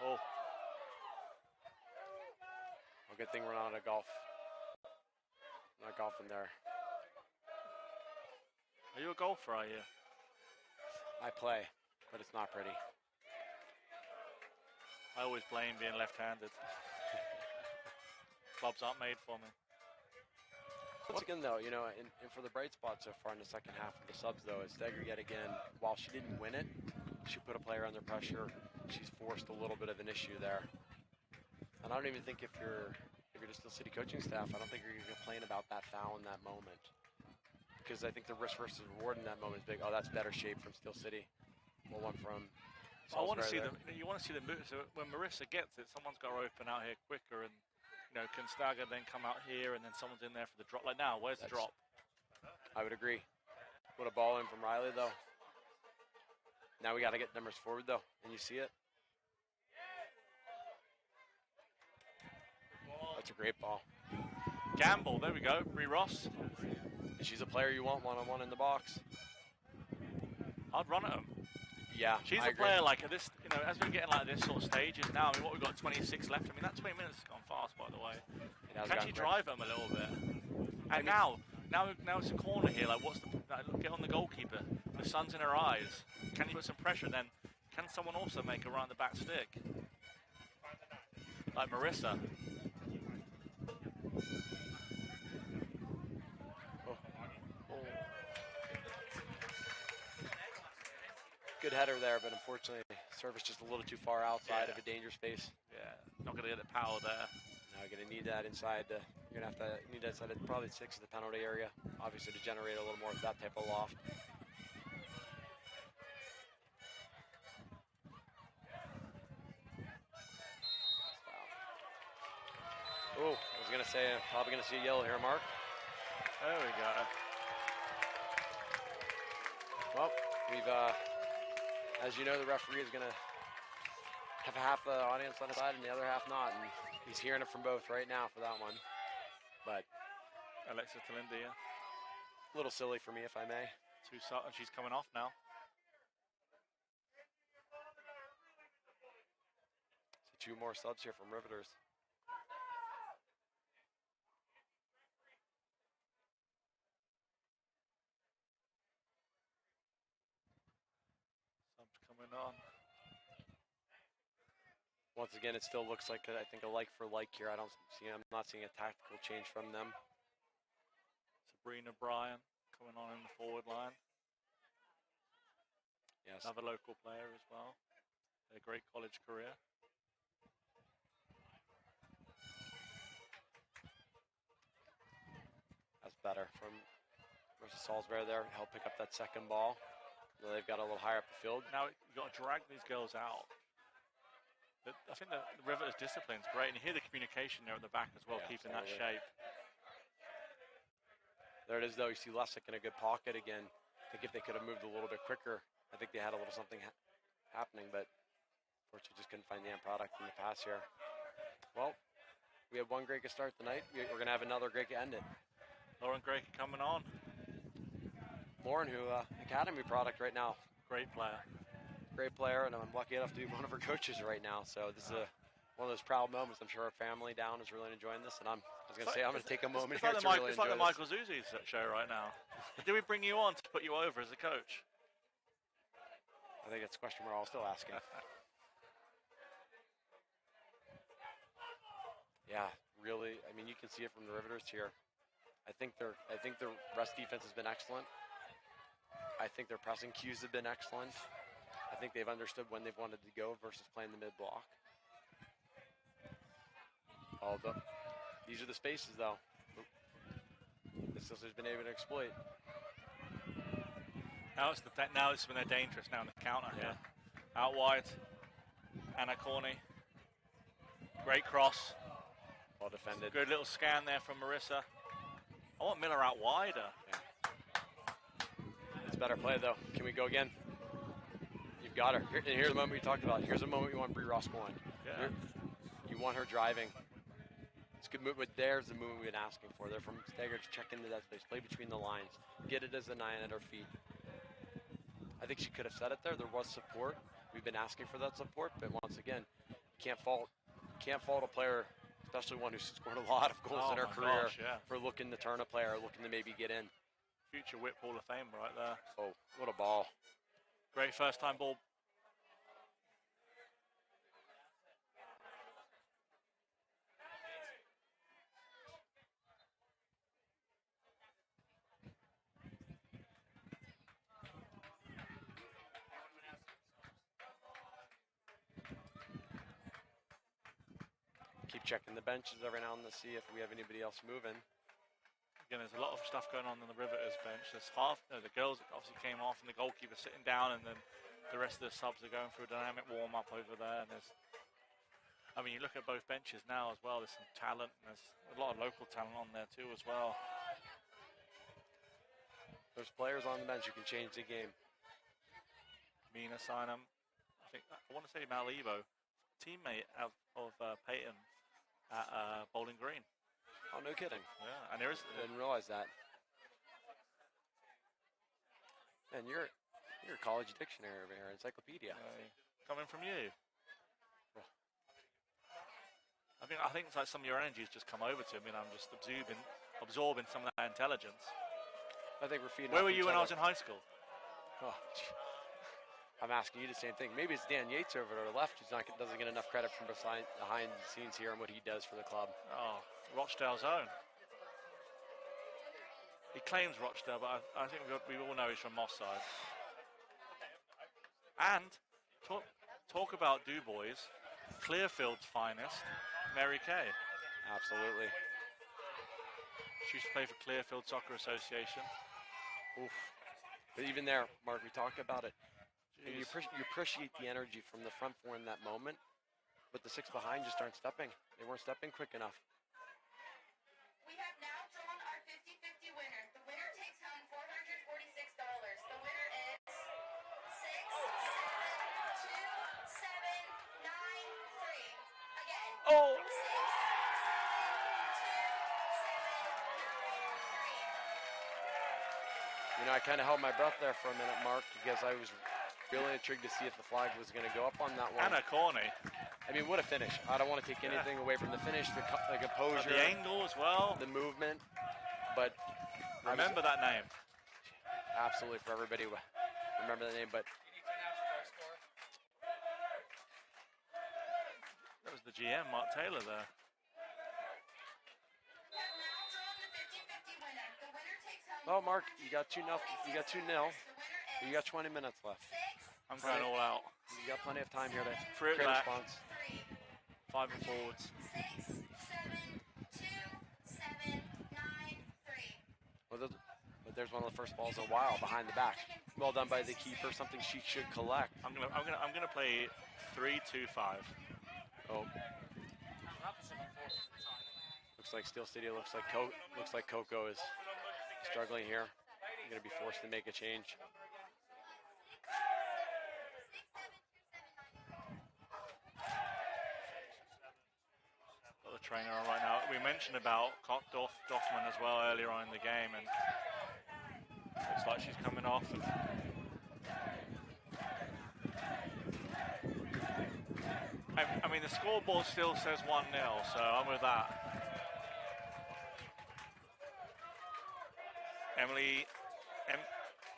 Oh, Well, good thing we're not at golf. Not golfing there. are you a golfer? Are you? I play, but it's not pretty. I always blame being left-handed. Clubs aren't made for me. Once again, though, and for the bright spot so far in the second half of the subs, though, is Steger yet again, while she didn't win it, she put a player under pressure. She's forced a little bit of an issue there. And I don't even think if you're the Steel City coaching staff, I don't think you're going to complain about that foul in that moment. Because I think the risk versus reward in that moment is big. Oh, that's better shape from Steel City. Well, one from I want to see Salisbury them. You want to see the move. So when Marissa gets it, someone's got to open out here quicker, and can Stager then come out here, and then someone's in there for the drop. Like now, where's the drop? I would agree. What a ball in from Riley, though. Now we got to get numbers forward, though, and you see it. That's a great ball. Gamble. There we go. Bree Ross. And she's a player you want one-on-one in the box. I'd run at him. Yeah, She's I a agree. player like at this, you know, as we're getting like this sort of stages now. I mean, what we've got 26 left. I mean, that 20 minutes has gone fast, by the way. It has Can gone she quick. drive them a little bit? And I mean- now it's a corner here. Like, what's the get on the goalkeeper? The sun's in her eyes. Can you put some pressure? And then can someone also make a run the back stick? Like Marissa. Good header there, but unfortunately, service just a little too far outside of a danger space. Yeah, not going to get the power there. Now you're going to need that inside. You're going to have to need that inside probably 6 of the penalty area, obviously, to generate a little more of that type of loft. Oh, I was going to say, probably going to see a yellow here, Mark. There we go. Well, we've, as you know, the referee is going to have half the audience on his side and the other half not, and he's hearing it from both right now for that one. But Alexa Talindia. a little silly for me, if I may. And she's coming off now. So 2 more subs here from Riveters. Subs coming on. Once again, it still looks like I think a like for like here. I'm not seeing a tactical change from them. Sabrina Bryan coming on in the forward line. Yes. Another local player as well. A great college career. That's better from versus Salisbury there. Help pick up that second ball. They've got a little higher up the field. Now you've got to drag these girls out. I think the Riveters discipline is great, and you hear the communication there at the back as well, Yeah, keeping that absolutely. shape. There it is, though. You see Lessick in a good pocket again. I think if they could have moved a little bit quicker, I think they had a little something happening, but unfortunately just couldn't find the end product in the pass here. Well, we have one great to start the night. We're going to have another great to end it. Lauren Grake coming on. Lauren, who academy product right now. Great player. Great player, and I'm lucky enough to be one of her coaches right now. So this is one of those proud moments. I'm sure our family down is really enjoying this, and I was going to say I'm going to take a moment here to really It's enjoy like the this. Michael Zuzi's show right now. Did we bring you on to put you over as a coach? I think it's a question we're all still asking. Yeah, really. I mean, you can see it from the Riveters here. I think their rest defense has been excellent. I think their pressing cues have been excellent. I think they've understood when they've wanted to go versus playing the mid block. These are the spaces, though. This has been able to exploit. Now it's when they're dangerous. Now in the counter here, out wide. Anna Corney. Great cross. Well defended. Good little scan there from Marissa. I want Miller out wider. It's better play, though. Can we go again? You've got her. And here's the moment we talked about. Here's the moment you want Bree Ross going. Yeah. You want her driving. It's good movement. There's the movement we've been asking for. They're from stagger to check into that space, play between the lines, get it as a 9 at her feet. I think she could have said it there. There was support. We've been asking for that support, but once again, you can't fault a player, especially one who's scored a lot of goals in her career, for looking to turn a player, looking to maybe get in. Future Whip Hall of Fame right there. Oh, what a ball. Great first time ball. Keep checking the benches every now and then to see if we have anybody else moving. Again, there's a lot of stuff going on the Riveters bench. There's the girls that obviously came off, and the goalkeeper sitting down, and then the rest of the subs are going through a dynamic warm-up over there. And I mean, you look at both benches now as well. There's some talent, and there's a lot of local talent on there too as well. There's players on the bench who can change the game. Mina Sinam, I want to say Mal Evo, teammate of Peyton at Bowling Green. Oh, no kidding. Yeah, and there is. I didn't realize that. And Your college dictionary over here, encyclopedia. Coming from you. I think it's like some of your energy has just come over to me, and I'm just absorbing some of that intelligence. I think we're feeding. Where were you when I was in high school? Oh, I'm asking you the same thing. Maybe it's Dan Yates over to the left who doesn't get enough credit from behind the scenes here and what he does for the club. Oh, Rochdale's own. He claims Rochdale, but I think we all know he's from Moss side. And talk about Du Bois, Clearfield's finest, Mary Kay. Absolutely. She used to play for Clearfield Soccer Association. Oof. But even there, Mark, we talked about it. You appreciate the energy from the front four in that moment, but the six behind just aren't stepping. They weren't stepping quick enough. We have now drawn our 50-50 winner. The winner takes home $446. The winner is 672-793. Again. Oh! 672-793. You know, I kind of held my breath there for a minute, Mark, because I was really intrigued to see if the flag was going to go up on that one. Anna Corney. I mean, what a finish. I don't want to take anything away from the finish, the composure. The angle as well. The movement. But remember that name. Absolutely, for everybody. Remember that name, but that was the GM, Mark Taylor, there. Well, Mark, you got 2-0. You got 2-0. You got 20 minutes left. I'm going all out. You got plenty of time here to Fruit create a back. response. 5 and forwards. 672-793. But there's one of the first balls in a while behind the back. Well done by the keeper. Something she should collect. I'm gonna play 3-2-5. Oh. Looks like Steel City. Looks like Coco is struggling here. Going to be forced to make a change. Got the trainer on right now. We mentioned about Doffman as well earlier on in the game, and looks like she's coming off. I mean, the scoreboard still says 1-0, so I'm with that.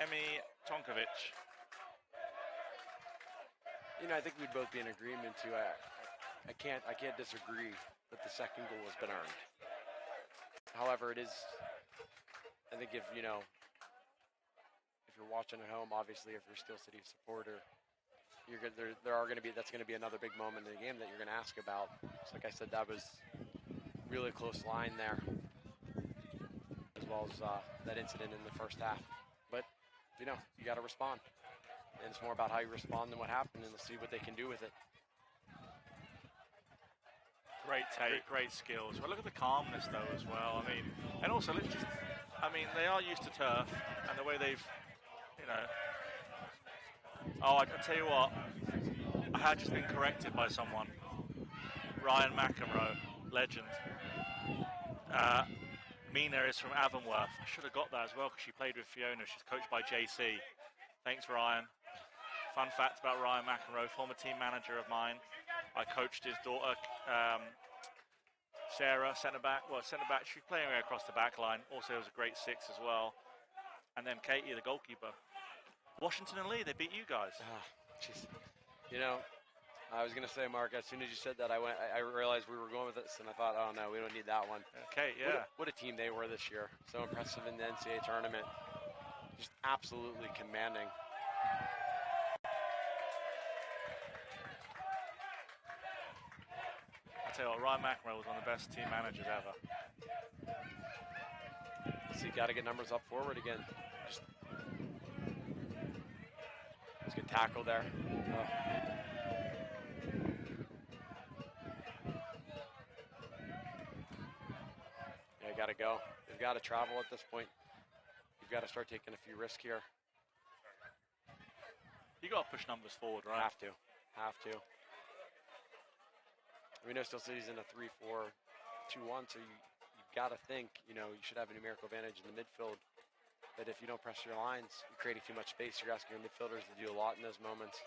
Emmy Tonkovic. You know, I think we'd both be in agreement too. I can't disagree that the second goal has been earned. However, it is. I think if you're watching at home, obviously, if you're a Steel City supporter, that's going to be another big moment in the game that you're going to ask about. So like I said, that was really a close line there, as well as that incident in the first half. But you got to respond, and it's more about how you respond than what happened, and let's see what they can do with it. Great take, great skills. Well, look at the calmness though as well. I mean, and also they are used to turf and the way they've, Oh, I tell you what, I had just been corrected by someone. Ryan McEnroe, legend. Mina is from Avonworth. I should have got that as well because she played with Fiona. She's coached by JC. Thanks, Ryan. Fun fact about Ryan McEnroe, former team manager of mine. I coached his daughter, Sarah, centre back. She's playing across the back line. Also was a great six as well. And then Katie, the goalkeeper. Washington and Lee, they beat you guys. Jeez. I was going to say, Mark, as soon as you said that, I realized we were going with this, and I thought, oh, no, we don't need that one. Okay, yeah. What a team they were this year. So impressive in the NCAA tournament. Just absolutely commanding. I tell you what, Ryan McEnroe was one of the best team managers ever. So you got to get numbers up forward again. Just good tackle there. Yeah, got to go. They've got to travel at this point. You've got to start taking a few risks here. You got to push numbers forward, right? Have to. We know Steel City's in a 3-4-2-1, so you've got to think, you should have a numerical advantage in the midfield. But if you don't press your lines, you're creating too much space. You're asking your midfielders to do a lot in those moments.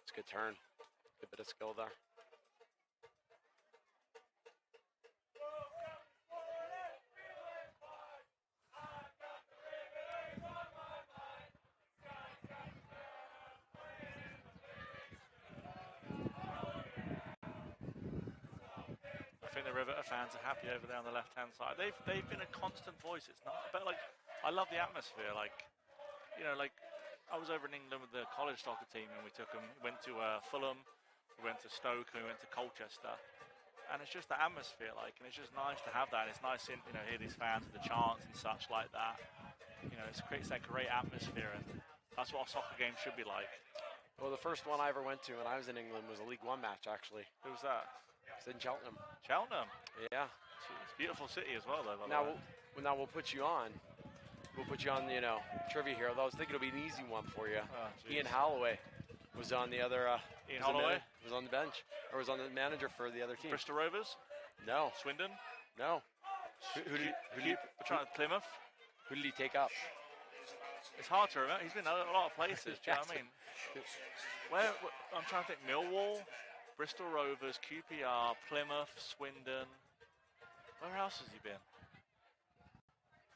It's a good turn. Good bit of skill there. I think the Riveter fans are happy over there on the left-hand side. They've been a constant voice. It's not, but like, I love the atmosphere. Like, you know, like I was over in England with the college soccer team, and we went to Fulham, we went to Stoke, and we went to Colchester, and it's just the atmosphere. Like, and it's just nice to have that. And it's nice to, you know, hear these fans with the chants and such like that. You know, it creates that great atmosphere, and that's what a soccer game should be like. Well, the first one I ever went to when I was in England was a League One match, actually. Who was that? It's in Cheltenham. Cheltenham. Yeah. It's a beautiful city as well, though. By the Now, way. now we'll put you on. We'll put you on, you know, trivia here. Although I was thinking it'll be an easy one for you. Oh, Ian Holloway was on the other. Ian Holloway was on the bench, or was on the manager for the other team. Bristol Rovers. No. Swindon. No. Who Plymouth. Who did he take up? It's hard to remember. He's been a lot of places. Do you know what I mean? Where I'm trying to think. Millwall, Bristol Rovers, QPR, Plymouth, Swindon. Where else has he been?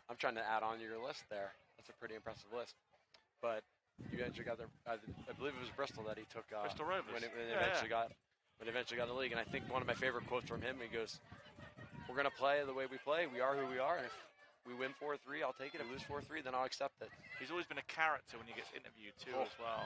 I'm trying to add on to your list there. That's a pretty impressive list. But you eventually got there. I believe it was Bristol that he took. Bristol Rovers. When eventually got in the league. And I think one of my favorite quotes from him, he goes, "We're going to play the way we play. We are who we are. And if we win 4-3, I'll take it. If we lose 4-3, then I'll accept it." He's always been a character when he gets interviewed too, as well.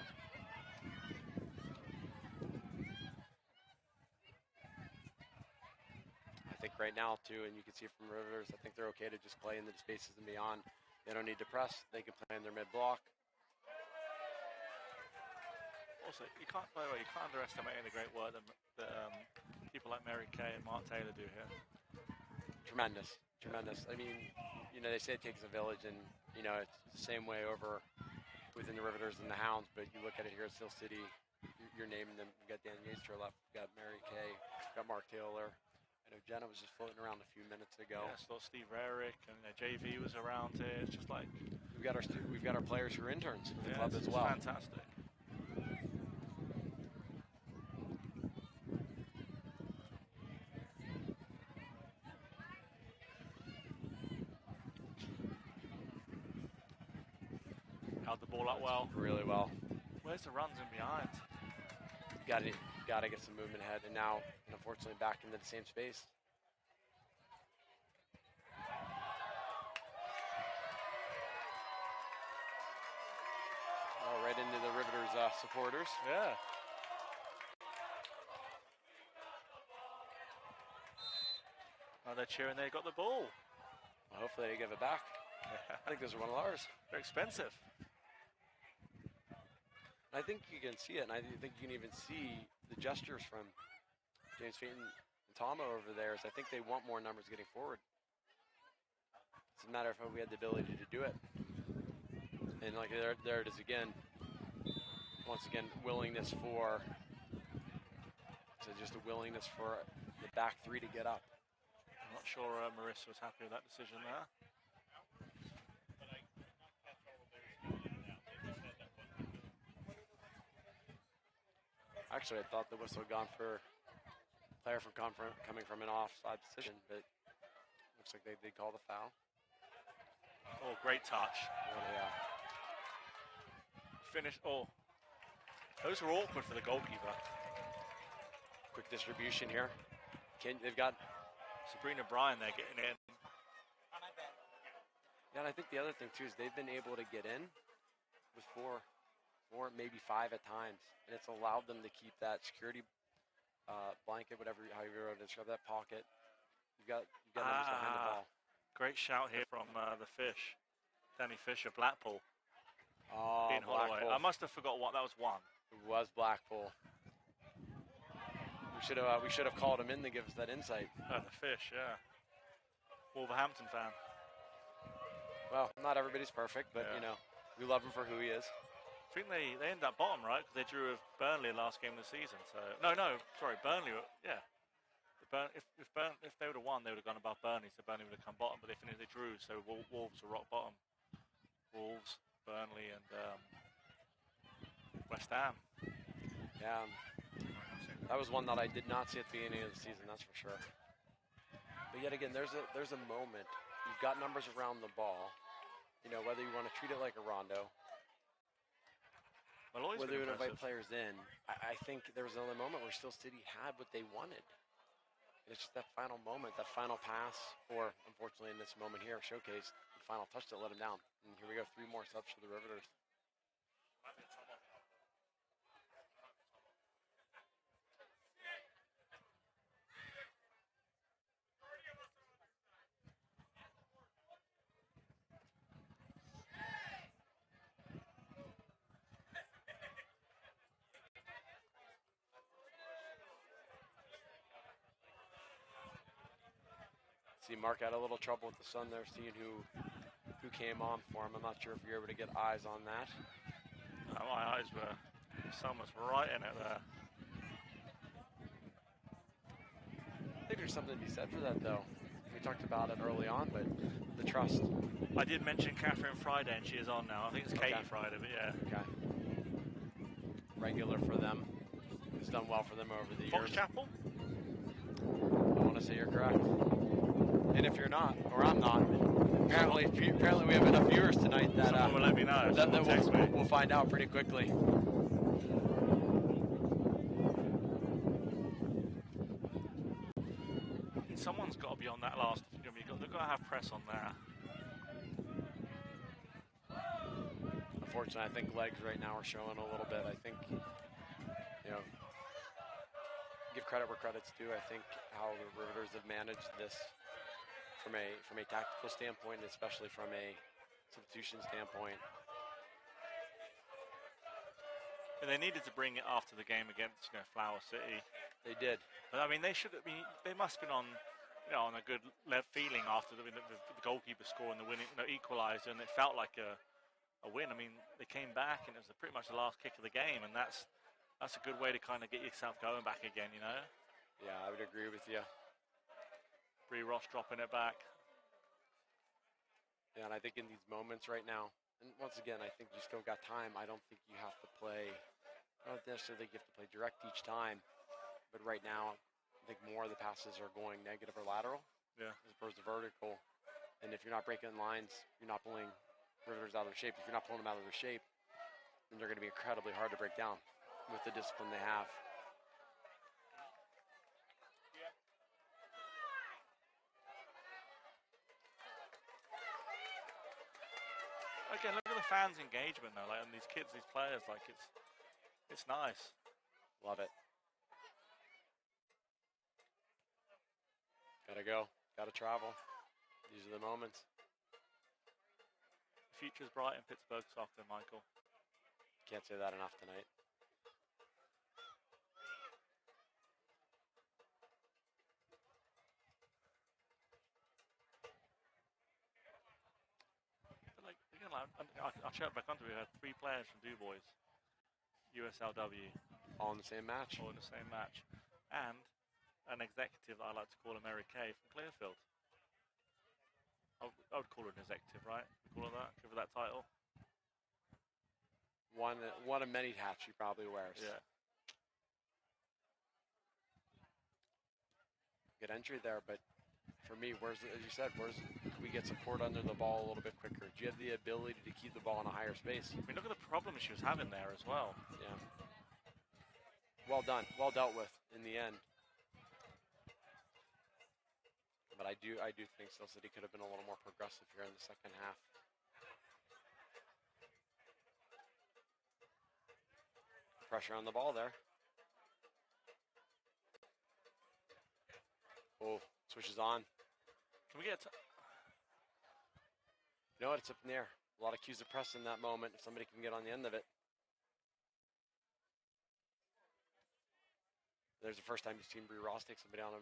I think right now too, and you can see it from Riveters, I think they're okay to just play in the spaces and beyond. They don't need to press. They can play in their mid block. Also, you can't underestimate the great work that people like Mary Kay and Mark Taylor do here. Tremendous. I mean, you know, they say it takes a village, and you know, it's the same way over within the Riveters and the Hounds. But you look at it here at Steel City, you're naming them. You got Dan Yates to our left, you got Mary Kay, you got Mark Taylor. I know Jenna was just floating around a few minutes ago. Yeah, so Steve Rarick and JV was around here. It's just like we've got our players who are interns for the club as well. Fantastic. Held the ball up well. Really well. Where's the runs in behind? Got to get some movement ahead, and now, unfortunately, back into the same space. Oh, right into the Riveters supporters. Yeah. Oh, they're cheering. They got the ball. Well, hopefully they give it back. I think those are one of ours. They're expensive. I think you can see it, and I think you can even see the gestures from James Payton and Tomo over there. I think they want more numbers getting forward. It's a matter of how we had the ability to do it. And like there it is again. Once again, willingness for, so just a willingness for the back three to get up. I'm not sure Marissa was happy with that decision there. Actually, I thought the whistle had gone for player from coming from an offside position, but looks like they did call the foul. Oh, great touch. Oh, yeah. Finish. Oh, those were awkward for the goalkeeper. Quick distribution here. They've got Sabrina Bryan there getting in. Yeah, and I think the other thing too is they've been able to get in with four, maybe five at times, and it's allowed them to keep that security blanket, how you want to describe that pocket. You've got numbers behind the ball. Great shout here from the Fish, Danny Fisher, Blackpool. Oh, Ian Holloway. I must have forgot what that was. One. It was Blackpool. We should have called him in to give us that insight. Oh, the Fish, yeah. Wolverhampton fan. Well, not everybody's perfect, but you know, we love him for who he is. I think they ended up bottom, right? Because they drew with Burnley last game of the season. So Burnley. Yeah, If they would have won, they would have gone above Burnley, so Burnley would have come bottom. But they drew, so Wolves were rock bottom. Wolves, Burnley, and West Ham. Yeah, that was one that I did not see at the beginning of the season. That's for sure. But yet again, there's a moment. You've got numbers around the ball. You know, whether you want to treat it like a rondo, whether you invite players in. I think there was another moment where Still City had what they wanted. And it's just that final moment, that final pass, or unfortunately in this moment here, showcase, the final touch that let him down. And here we go, 3 more subs for the Riveters. See, Mark had a little trouble with the sun there, seeing who came on for him. I'm not sure if you're able to get eyes on that. My eyes were, sun was right in it there. I think there's something to be said for that, though. We talked about it early on, but the trust. I did mention Catherine Friday, and she is on now. I think it's Katie Friday, but yeah. Okay. Regular for them. It's done well for them over the Fox years. Chapel? I want to say you're correct. And if you're not, or I'm not, apparently we have enough viewers tonight that someone will let me know. that we'll find out pretty quickly. Someone's got to be on that last. They've got to have press on there. Unfortunately, I think legs right now are showing a little bit. I think, you know, give credit where credit's due. I think how the Riveters have managed this from a tactical standpoint, and especially from a substitution standpoint. And they needed to bring it after the game against Flower City. They did. But I mean, they should have been. They must have been on, on a good feeling after the goalkeeper score and the winning, equaliser, and it felt like a win. I mean, they came back and it was pretty much the last kick of the game, and that's a good way to kind of get yourself going back again. Yeah, I would agree with you. Bree Ross dropping it back. Yeah, and I think in these moments right now, and once again, I think you still got time. I don't think you have to play. I don't necessarily think you have to play direct each time. But right now, I think more of the passes are going negative or lateral, as opposed to vertical. And if you're not breaking lines, you're not pulling Riveters out of their shape. If you're not pulling them out of their shape, then they're going to be incredibly hard to break down with the discipline they have. Again, look at the fans' engagement though, and these kids, these players, it's nice. Love it. Gotta go. Gotta travel. These are the moments. The future's bright in Pittsburgh soccer, Michael. Can't say that enough tonight. But again, I'll check back onto it. We had 3 players from Du Bois, USL W. All in the same match. All in the same match. And an executive that I like to call her Mary Kay from Clearfield. I would call her an executive, right? Call her that? Give her that title? One of many hats she probably wears. Yeah. Good entry there, but for me, as you said, can we get support under the ball a little bit quicker? Do you have the ability to keep the ball in a higher space? I mean, look at the problems she was having there as well. Yeah. Well done. Well dealt with in the end. But I do think Still City could have been a little more progressive here in the second half. Pressure on the ball there. Oh, switches on. Can we get... You know what? It's up in the air. A lot of cues of press in that moment if somebody can get on the end of it. There's the first time you've seen Bree Ross take somebody on in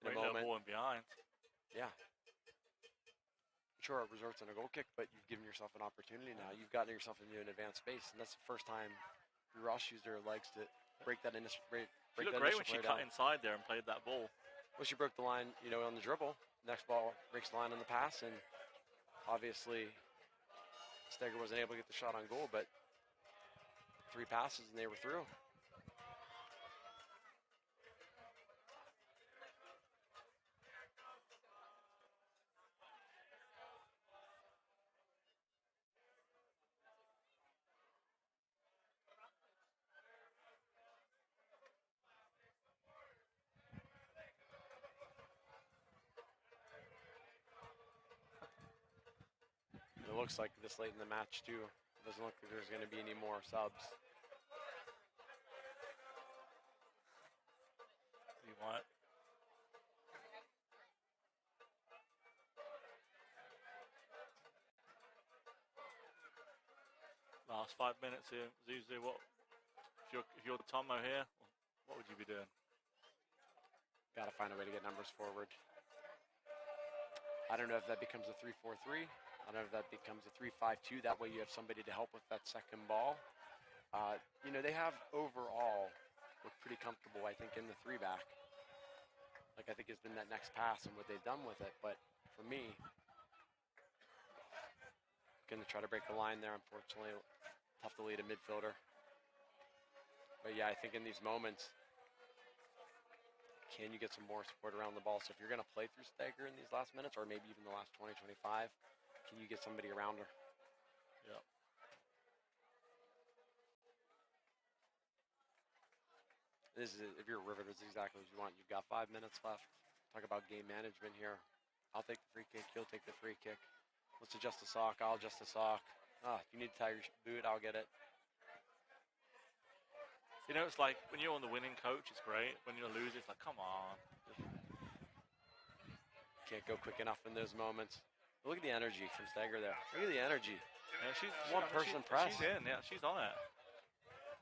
a moment. Ball in behind. Yeah. Sure, it results in a goal kick, but you've given yourself an opportunity now. You've gotten yourself into an advanced space, and that's the first time Bree Ross used her legs to break that initial. She looked great when she cut inside there and played that ball. Well, she broke the line, on the dribble. Next ball breaks the line on the pass, and obviously Steger wasn't able to get the shot on goal, but 3 passes and they were through. It looks like this late in the match, too. It doesn't look like there's going to be any more subs. You want? Last 5 minutes here, Zuzu. What if you're the Tomo here? What would you be doing? Got to find a way to get numbers forward. I don't know if that becomes a 3-4-3. I don't know if that becomes a 3-5-2. That way you have somebody to help with that second ball. They have overall looked pretty comfortable, I think, in the 3-back. Like, I think it's been that next pass and what they've done with it. But for me, going to try to break the line there, unfortunately. Tough to lead a midfielder. But, yeah, I think in these moments, can you get some more support around the ball? So if you're going to play through Steger in these last minutes, or maybe even the last 20, 25, can you get somebody around her? Yep. If you're a Riveter, this is exactly what you want. You've got 5 minutes left. Talk about game management here. I'll take the free kick. You'll take the free kick. Let's adjust the sock. I'll adjust the sock. You need to tie your boot. I'll get it. It's like when you're on the winning coach, it's great. When you're losing, it's like, come on. Can't go quick enough in those moments. Look at the energy from Steger there. Look at the energy. Yeah, she's One-person press. She's in. Yeah, she's on it.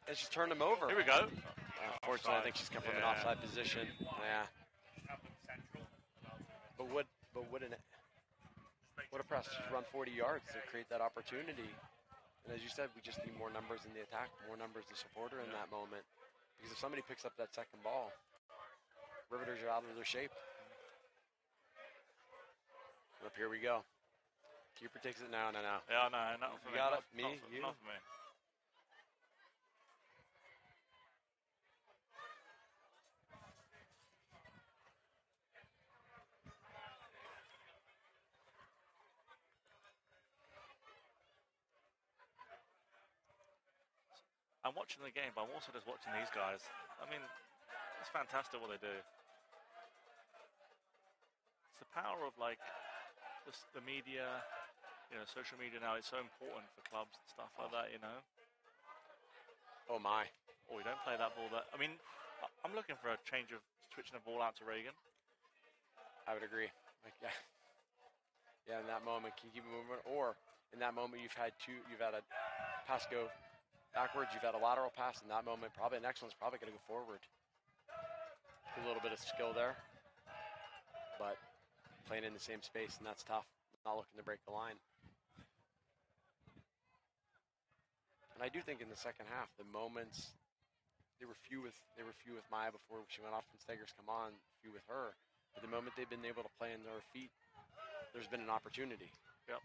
And she's turned him over. Here we go. Unfortunately, I think she's come from an offside position. Yeah. But what a press. She's run 40 yards to create that opportunity. And as you said, we just need more numbers in the attack, more numbers to support her in that moment. Because if somebody picks up that second ball, Riveters are out of their shape. Up here we go. Keeper takes it now. Yeah, no, not for me. You got it? You? Not for me. I'm watching the game, but I'm also just watching these guys. I mean, it's fantastic what they do. It's the power of, like, the media, social media now. It's so important for clubs and stuff like that, Oh, my. Oh, we don't play that ball there. I mean, I'm looking for a change of switching the ball out to Reagan. I would agree. Yeah, in that moment, can you keep it moving? Or in that moment, you've had a pass go backwards, you've had a lateral pass. In that moment, probably the next one's probably going to go forward. A little bit of skill there, but playing in the same space, and that's tough. Not looking to break the line. And I do think in the second half, the moments they were few with Maya before she went off and Steger's come on, few with her. But the moment they've been able to play in their feet, there's been an opportunity. Yep.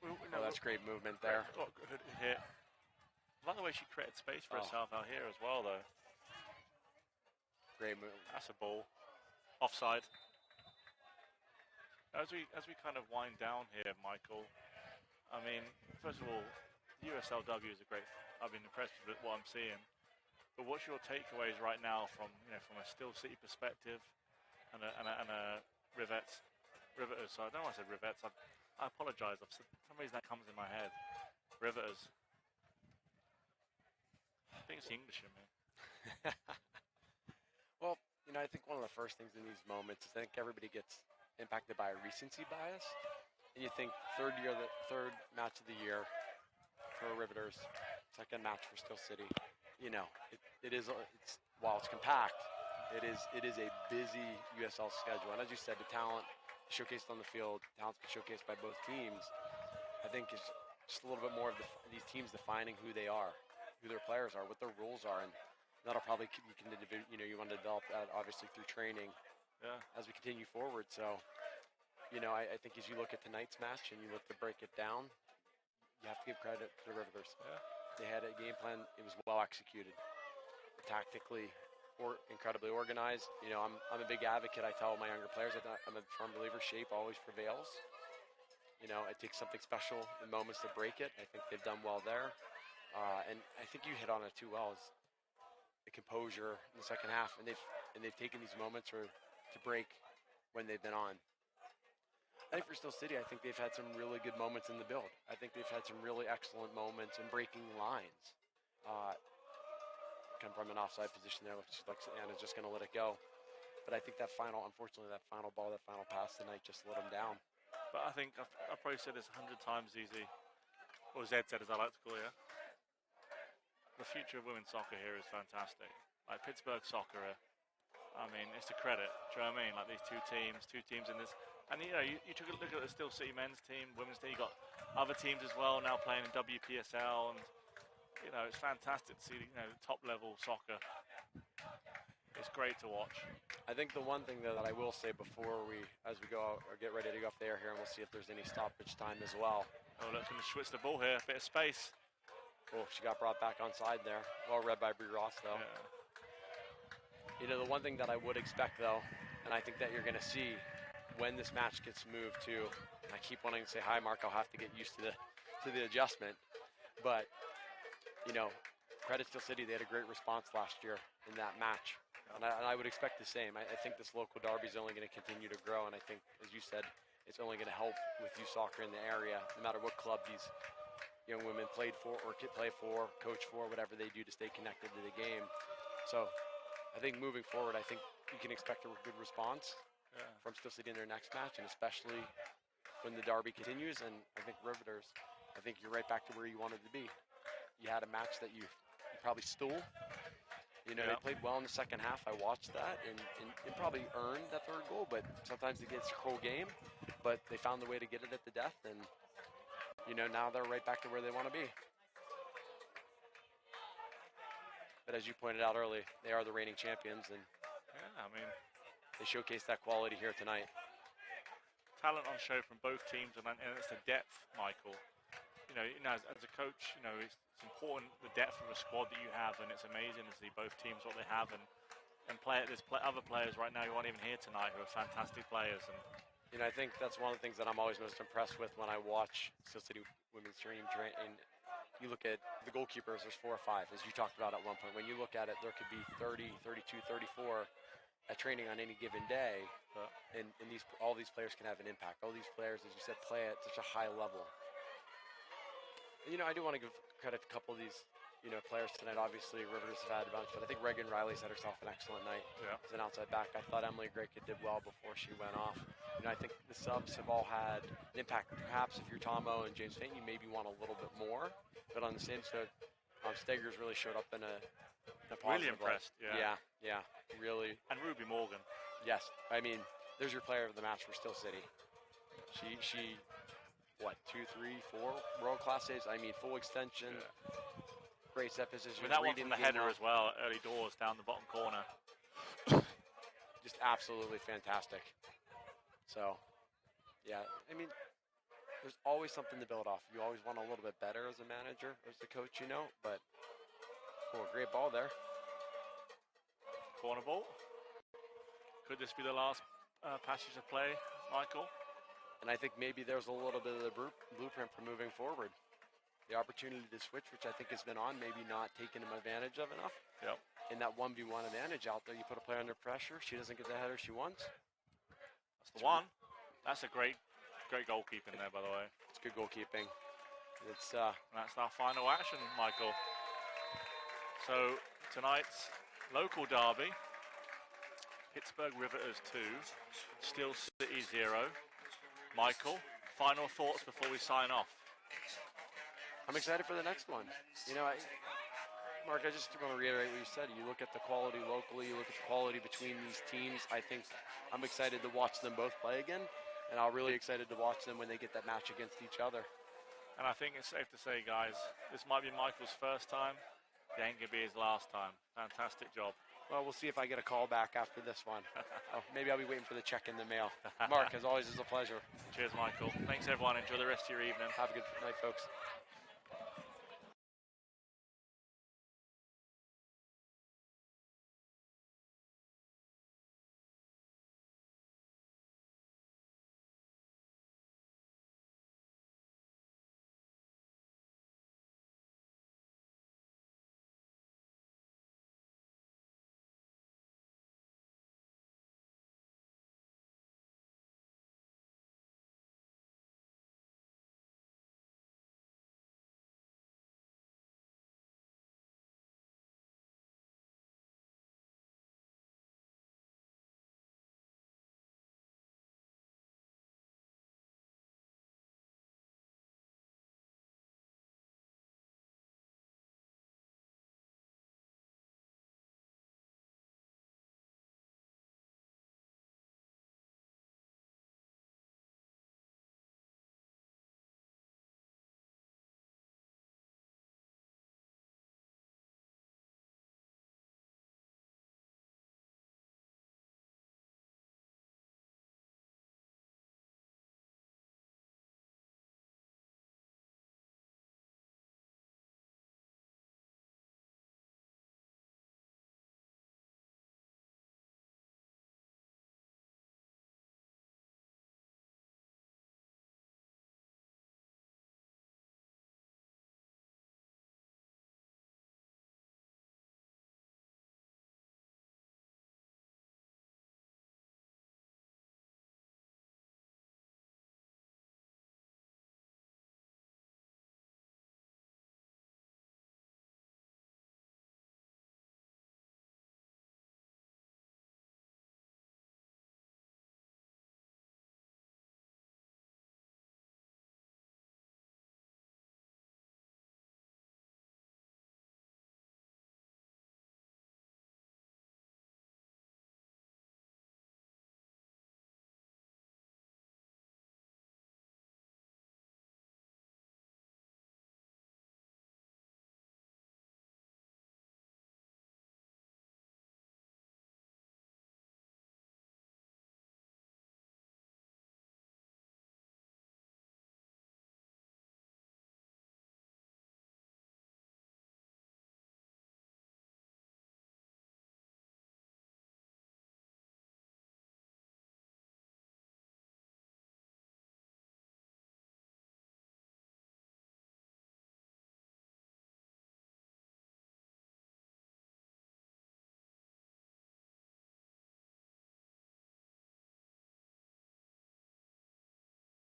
Oh, that's great movement there. Oh, good hit. I like the way she created space for herself out here as well, though. Great move. That's a ball. Offside. As we kind of wind down here, Michael, I mean, first of all, USLW is a great. I've been impressed with what I'm seeing. But what's your takeaways right now from a Still City perspective and a Riveters? So I don't know why I said Riveters. I apologise. For some reason that comes in my head. Riveters. I think it's the English in me. Well, I think one of the first things in these moments is I think everybody gets impacted by a recency bias. And you think third match of the year for Riveters, second match for Still City. While it's compact, it is a busy USL schedule. And as you said, the talent showcased on the field, talent's been showcased by both teams. I think is just a little bit more of these teams defining who they are, who their players are, what their roles are. And that'll probably you want to develop that obviously through training Yeah. as we continue forward. So, I think as you look at tonight's match and you look to break it down, you have to give credit to the Riveters. Yeah. They had a game plan. It was well executed, tactically, incredibly organized. I'm a big advocate. I tell my younger players that I'm a firm believer shape always prevails. It takes something special in moments to break it. I think they've done well there. And I think you hit on it too well, is the composure in the second half. And they've taken these moments to break when they've been on. I think for Steel City, I think they've had some really good moments in the build. I think they've had some really excellent moments in breaking lines. Come from an offside position there, looks like Anna's just going to let it go. But I think unfortunately, that final ball, that final pass tonight just let them down. But I think I've probably said this 100 times, easy, or Zed said, as I like to call it. The future of women's soccer here is fantastic. Like Pittsburgh soccer, I mean, it's a credit. Do you know what I mean? Like these two teams in this. And you took a look at the Steel City men's team, women's team. You got other teams as well now playing in WPSL, and it's fantastic to see top level soccer. It's great to watch. I think the one thing that I will say before as we go out or get ready to go off the air here, and we'll see if there's any stoppage time as well. Oh, look, going to switch the ball here. Bit of space. Oh, she got brought back onside there. Well read by Brie Ross, though. Yeah. The one thing that I would expect, though, and I think that you're going to see when this match gets moved to, and I keep wanting to say hi, Mark. I'll have to get used to the adjustment. But, credit Steel City. They had a great response last year in that match. And I would expect the same. I think this local derby is only going to continue to grow. And I think, as you said, it's only going to help with youth soccer in the area, no matter what club these young women played for or play for, coach for, whatever they do to stay connected to the game. So I think moving forward, I think you can expect a good response from Steel City in their next match, and especially when the derby continues. And I think Riveters, I think you're right back to where you wanted to be. You had a match that you probably stole. They played well in the second half. I watched that, and probably earned that third goal, but sometimes it gets a whole game. But they found the way to get it at the death, and, now they're right back to where they want to be. But as you pointed out early, they are the reigning champions, and they showcase that quality here tonight. Talent on show from both teams, and it's the depth, Michael. As a coach, it's important, the depth of the squad that you have, and it's amazing to see both teams what they have, and there's other players right now who aren't even here tonight who are fantastic players. And I think that's one of the things that I'm always most impressed with when I watch Steel City women's team train. And you look at the goalkeepers, there's 4 or 5, as you talked about at one point. When you look at it, there could be 30, 32, 34 at training on any given day, and all these players can have an impact. All these players, as you said, play at such a high level. And, I do want to give credit to a couple of these, players tonight. Obviously, Rivers have had a bunch, but I think Reagan Riley's had herself an excellent night as an outside back. I thought Emily Greca did well before she went off. I think the subs have all had an impact. Perhaps if you're Tomo and James Fain, you maybe want a little bit more. But on the same side, Stegers really showed up in a positive really impressed. light. Yeah, really. And Ruby Morgan. Yes, I mean, there's your player of the match for Steel City. She what, 2, 3, 4 world-class saves? I mean, full extension, great set position. I mean, that one from the header as well, early doors down the bottom corner. Just absolutely fantastic. So, yeah, I mean, there's always something to build off. You always want a little bit better as a manager, as the coach, but great ball there. Corner ball. Could this be the last passage of play, Michael? And I think maybe there's a little bit of the blueprint for moving forward. The opportunity to switch, which I think has been on, maybe not taking him advantage of enough. Yep. In that 1v1 advantage out there, you put a player under pressure, she doesn't get the header she wants. That's the one. That's a great goalkeeping there, by the way. It's good goalkeeping. That's our final action, Michael. So tonight's local derby, Pittsburgh Riveters 2, Steel City 0. Michael, final thoughts before we sign off? I'm excited for the next one. Mark, I just want to reiterate what you said. You look at the quality locally, you look at the quality between these teams. I think I'm excited to watch them both play again, and I'm really excited to watch them when they get that match against each other. And I think it's safe to say, guys, this might be Michael's first time It ain't gonna be his last time. Fantastic job. Well, we'll see if I get a call back after this one. Oh, maybe I'll be waiting for the check in the mail. Mark, as always, is a pleasure. Cheers, Michael. Thanks, everyone. Enjoy the rest of your evening. Have a good night, folks.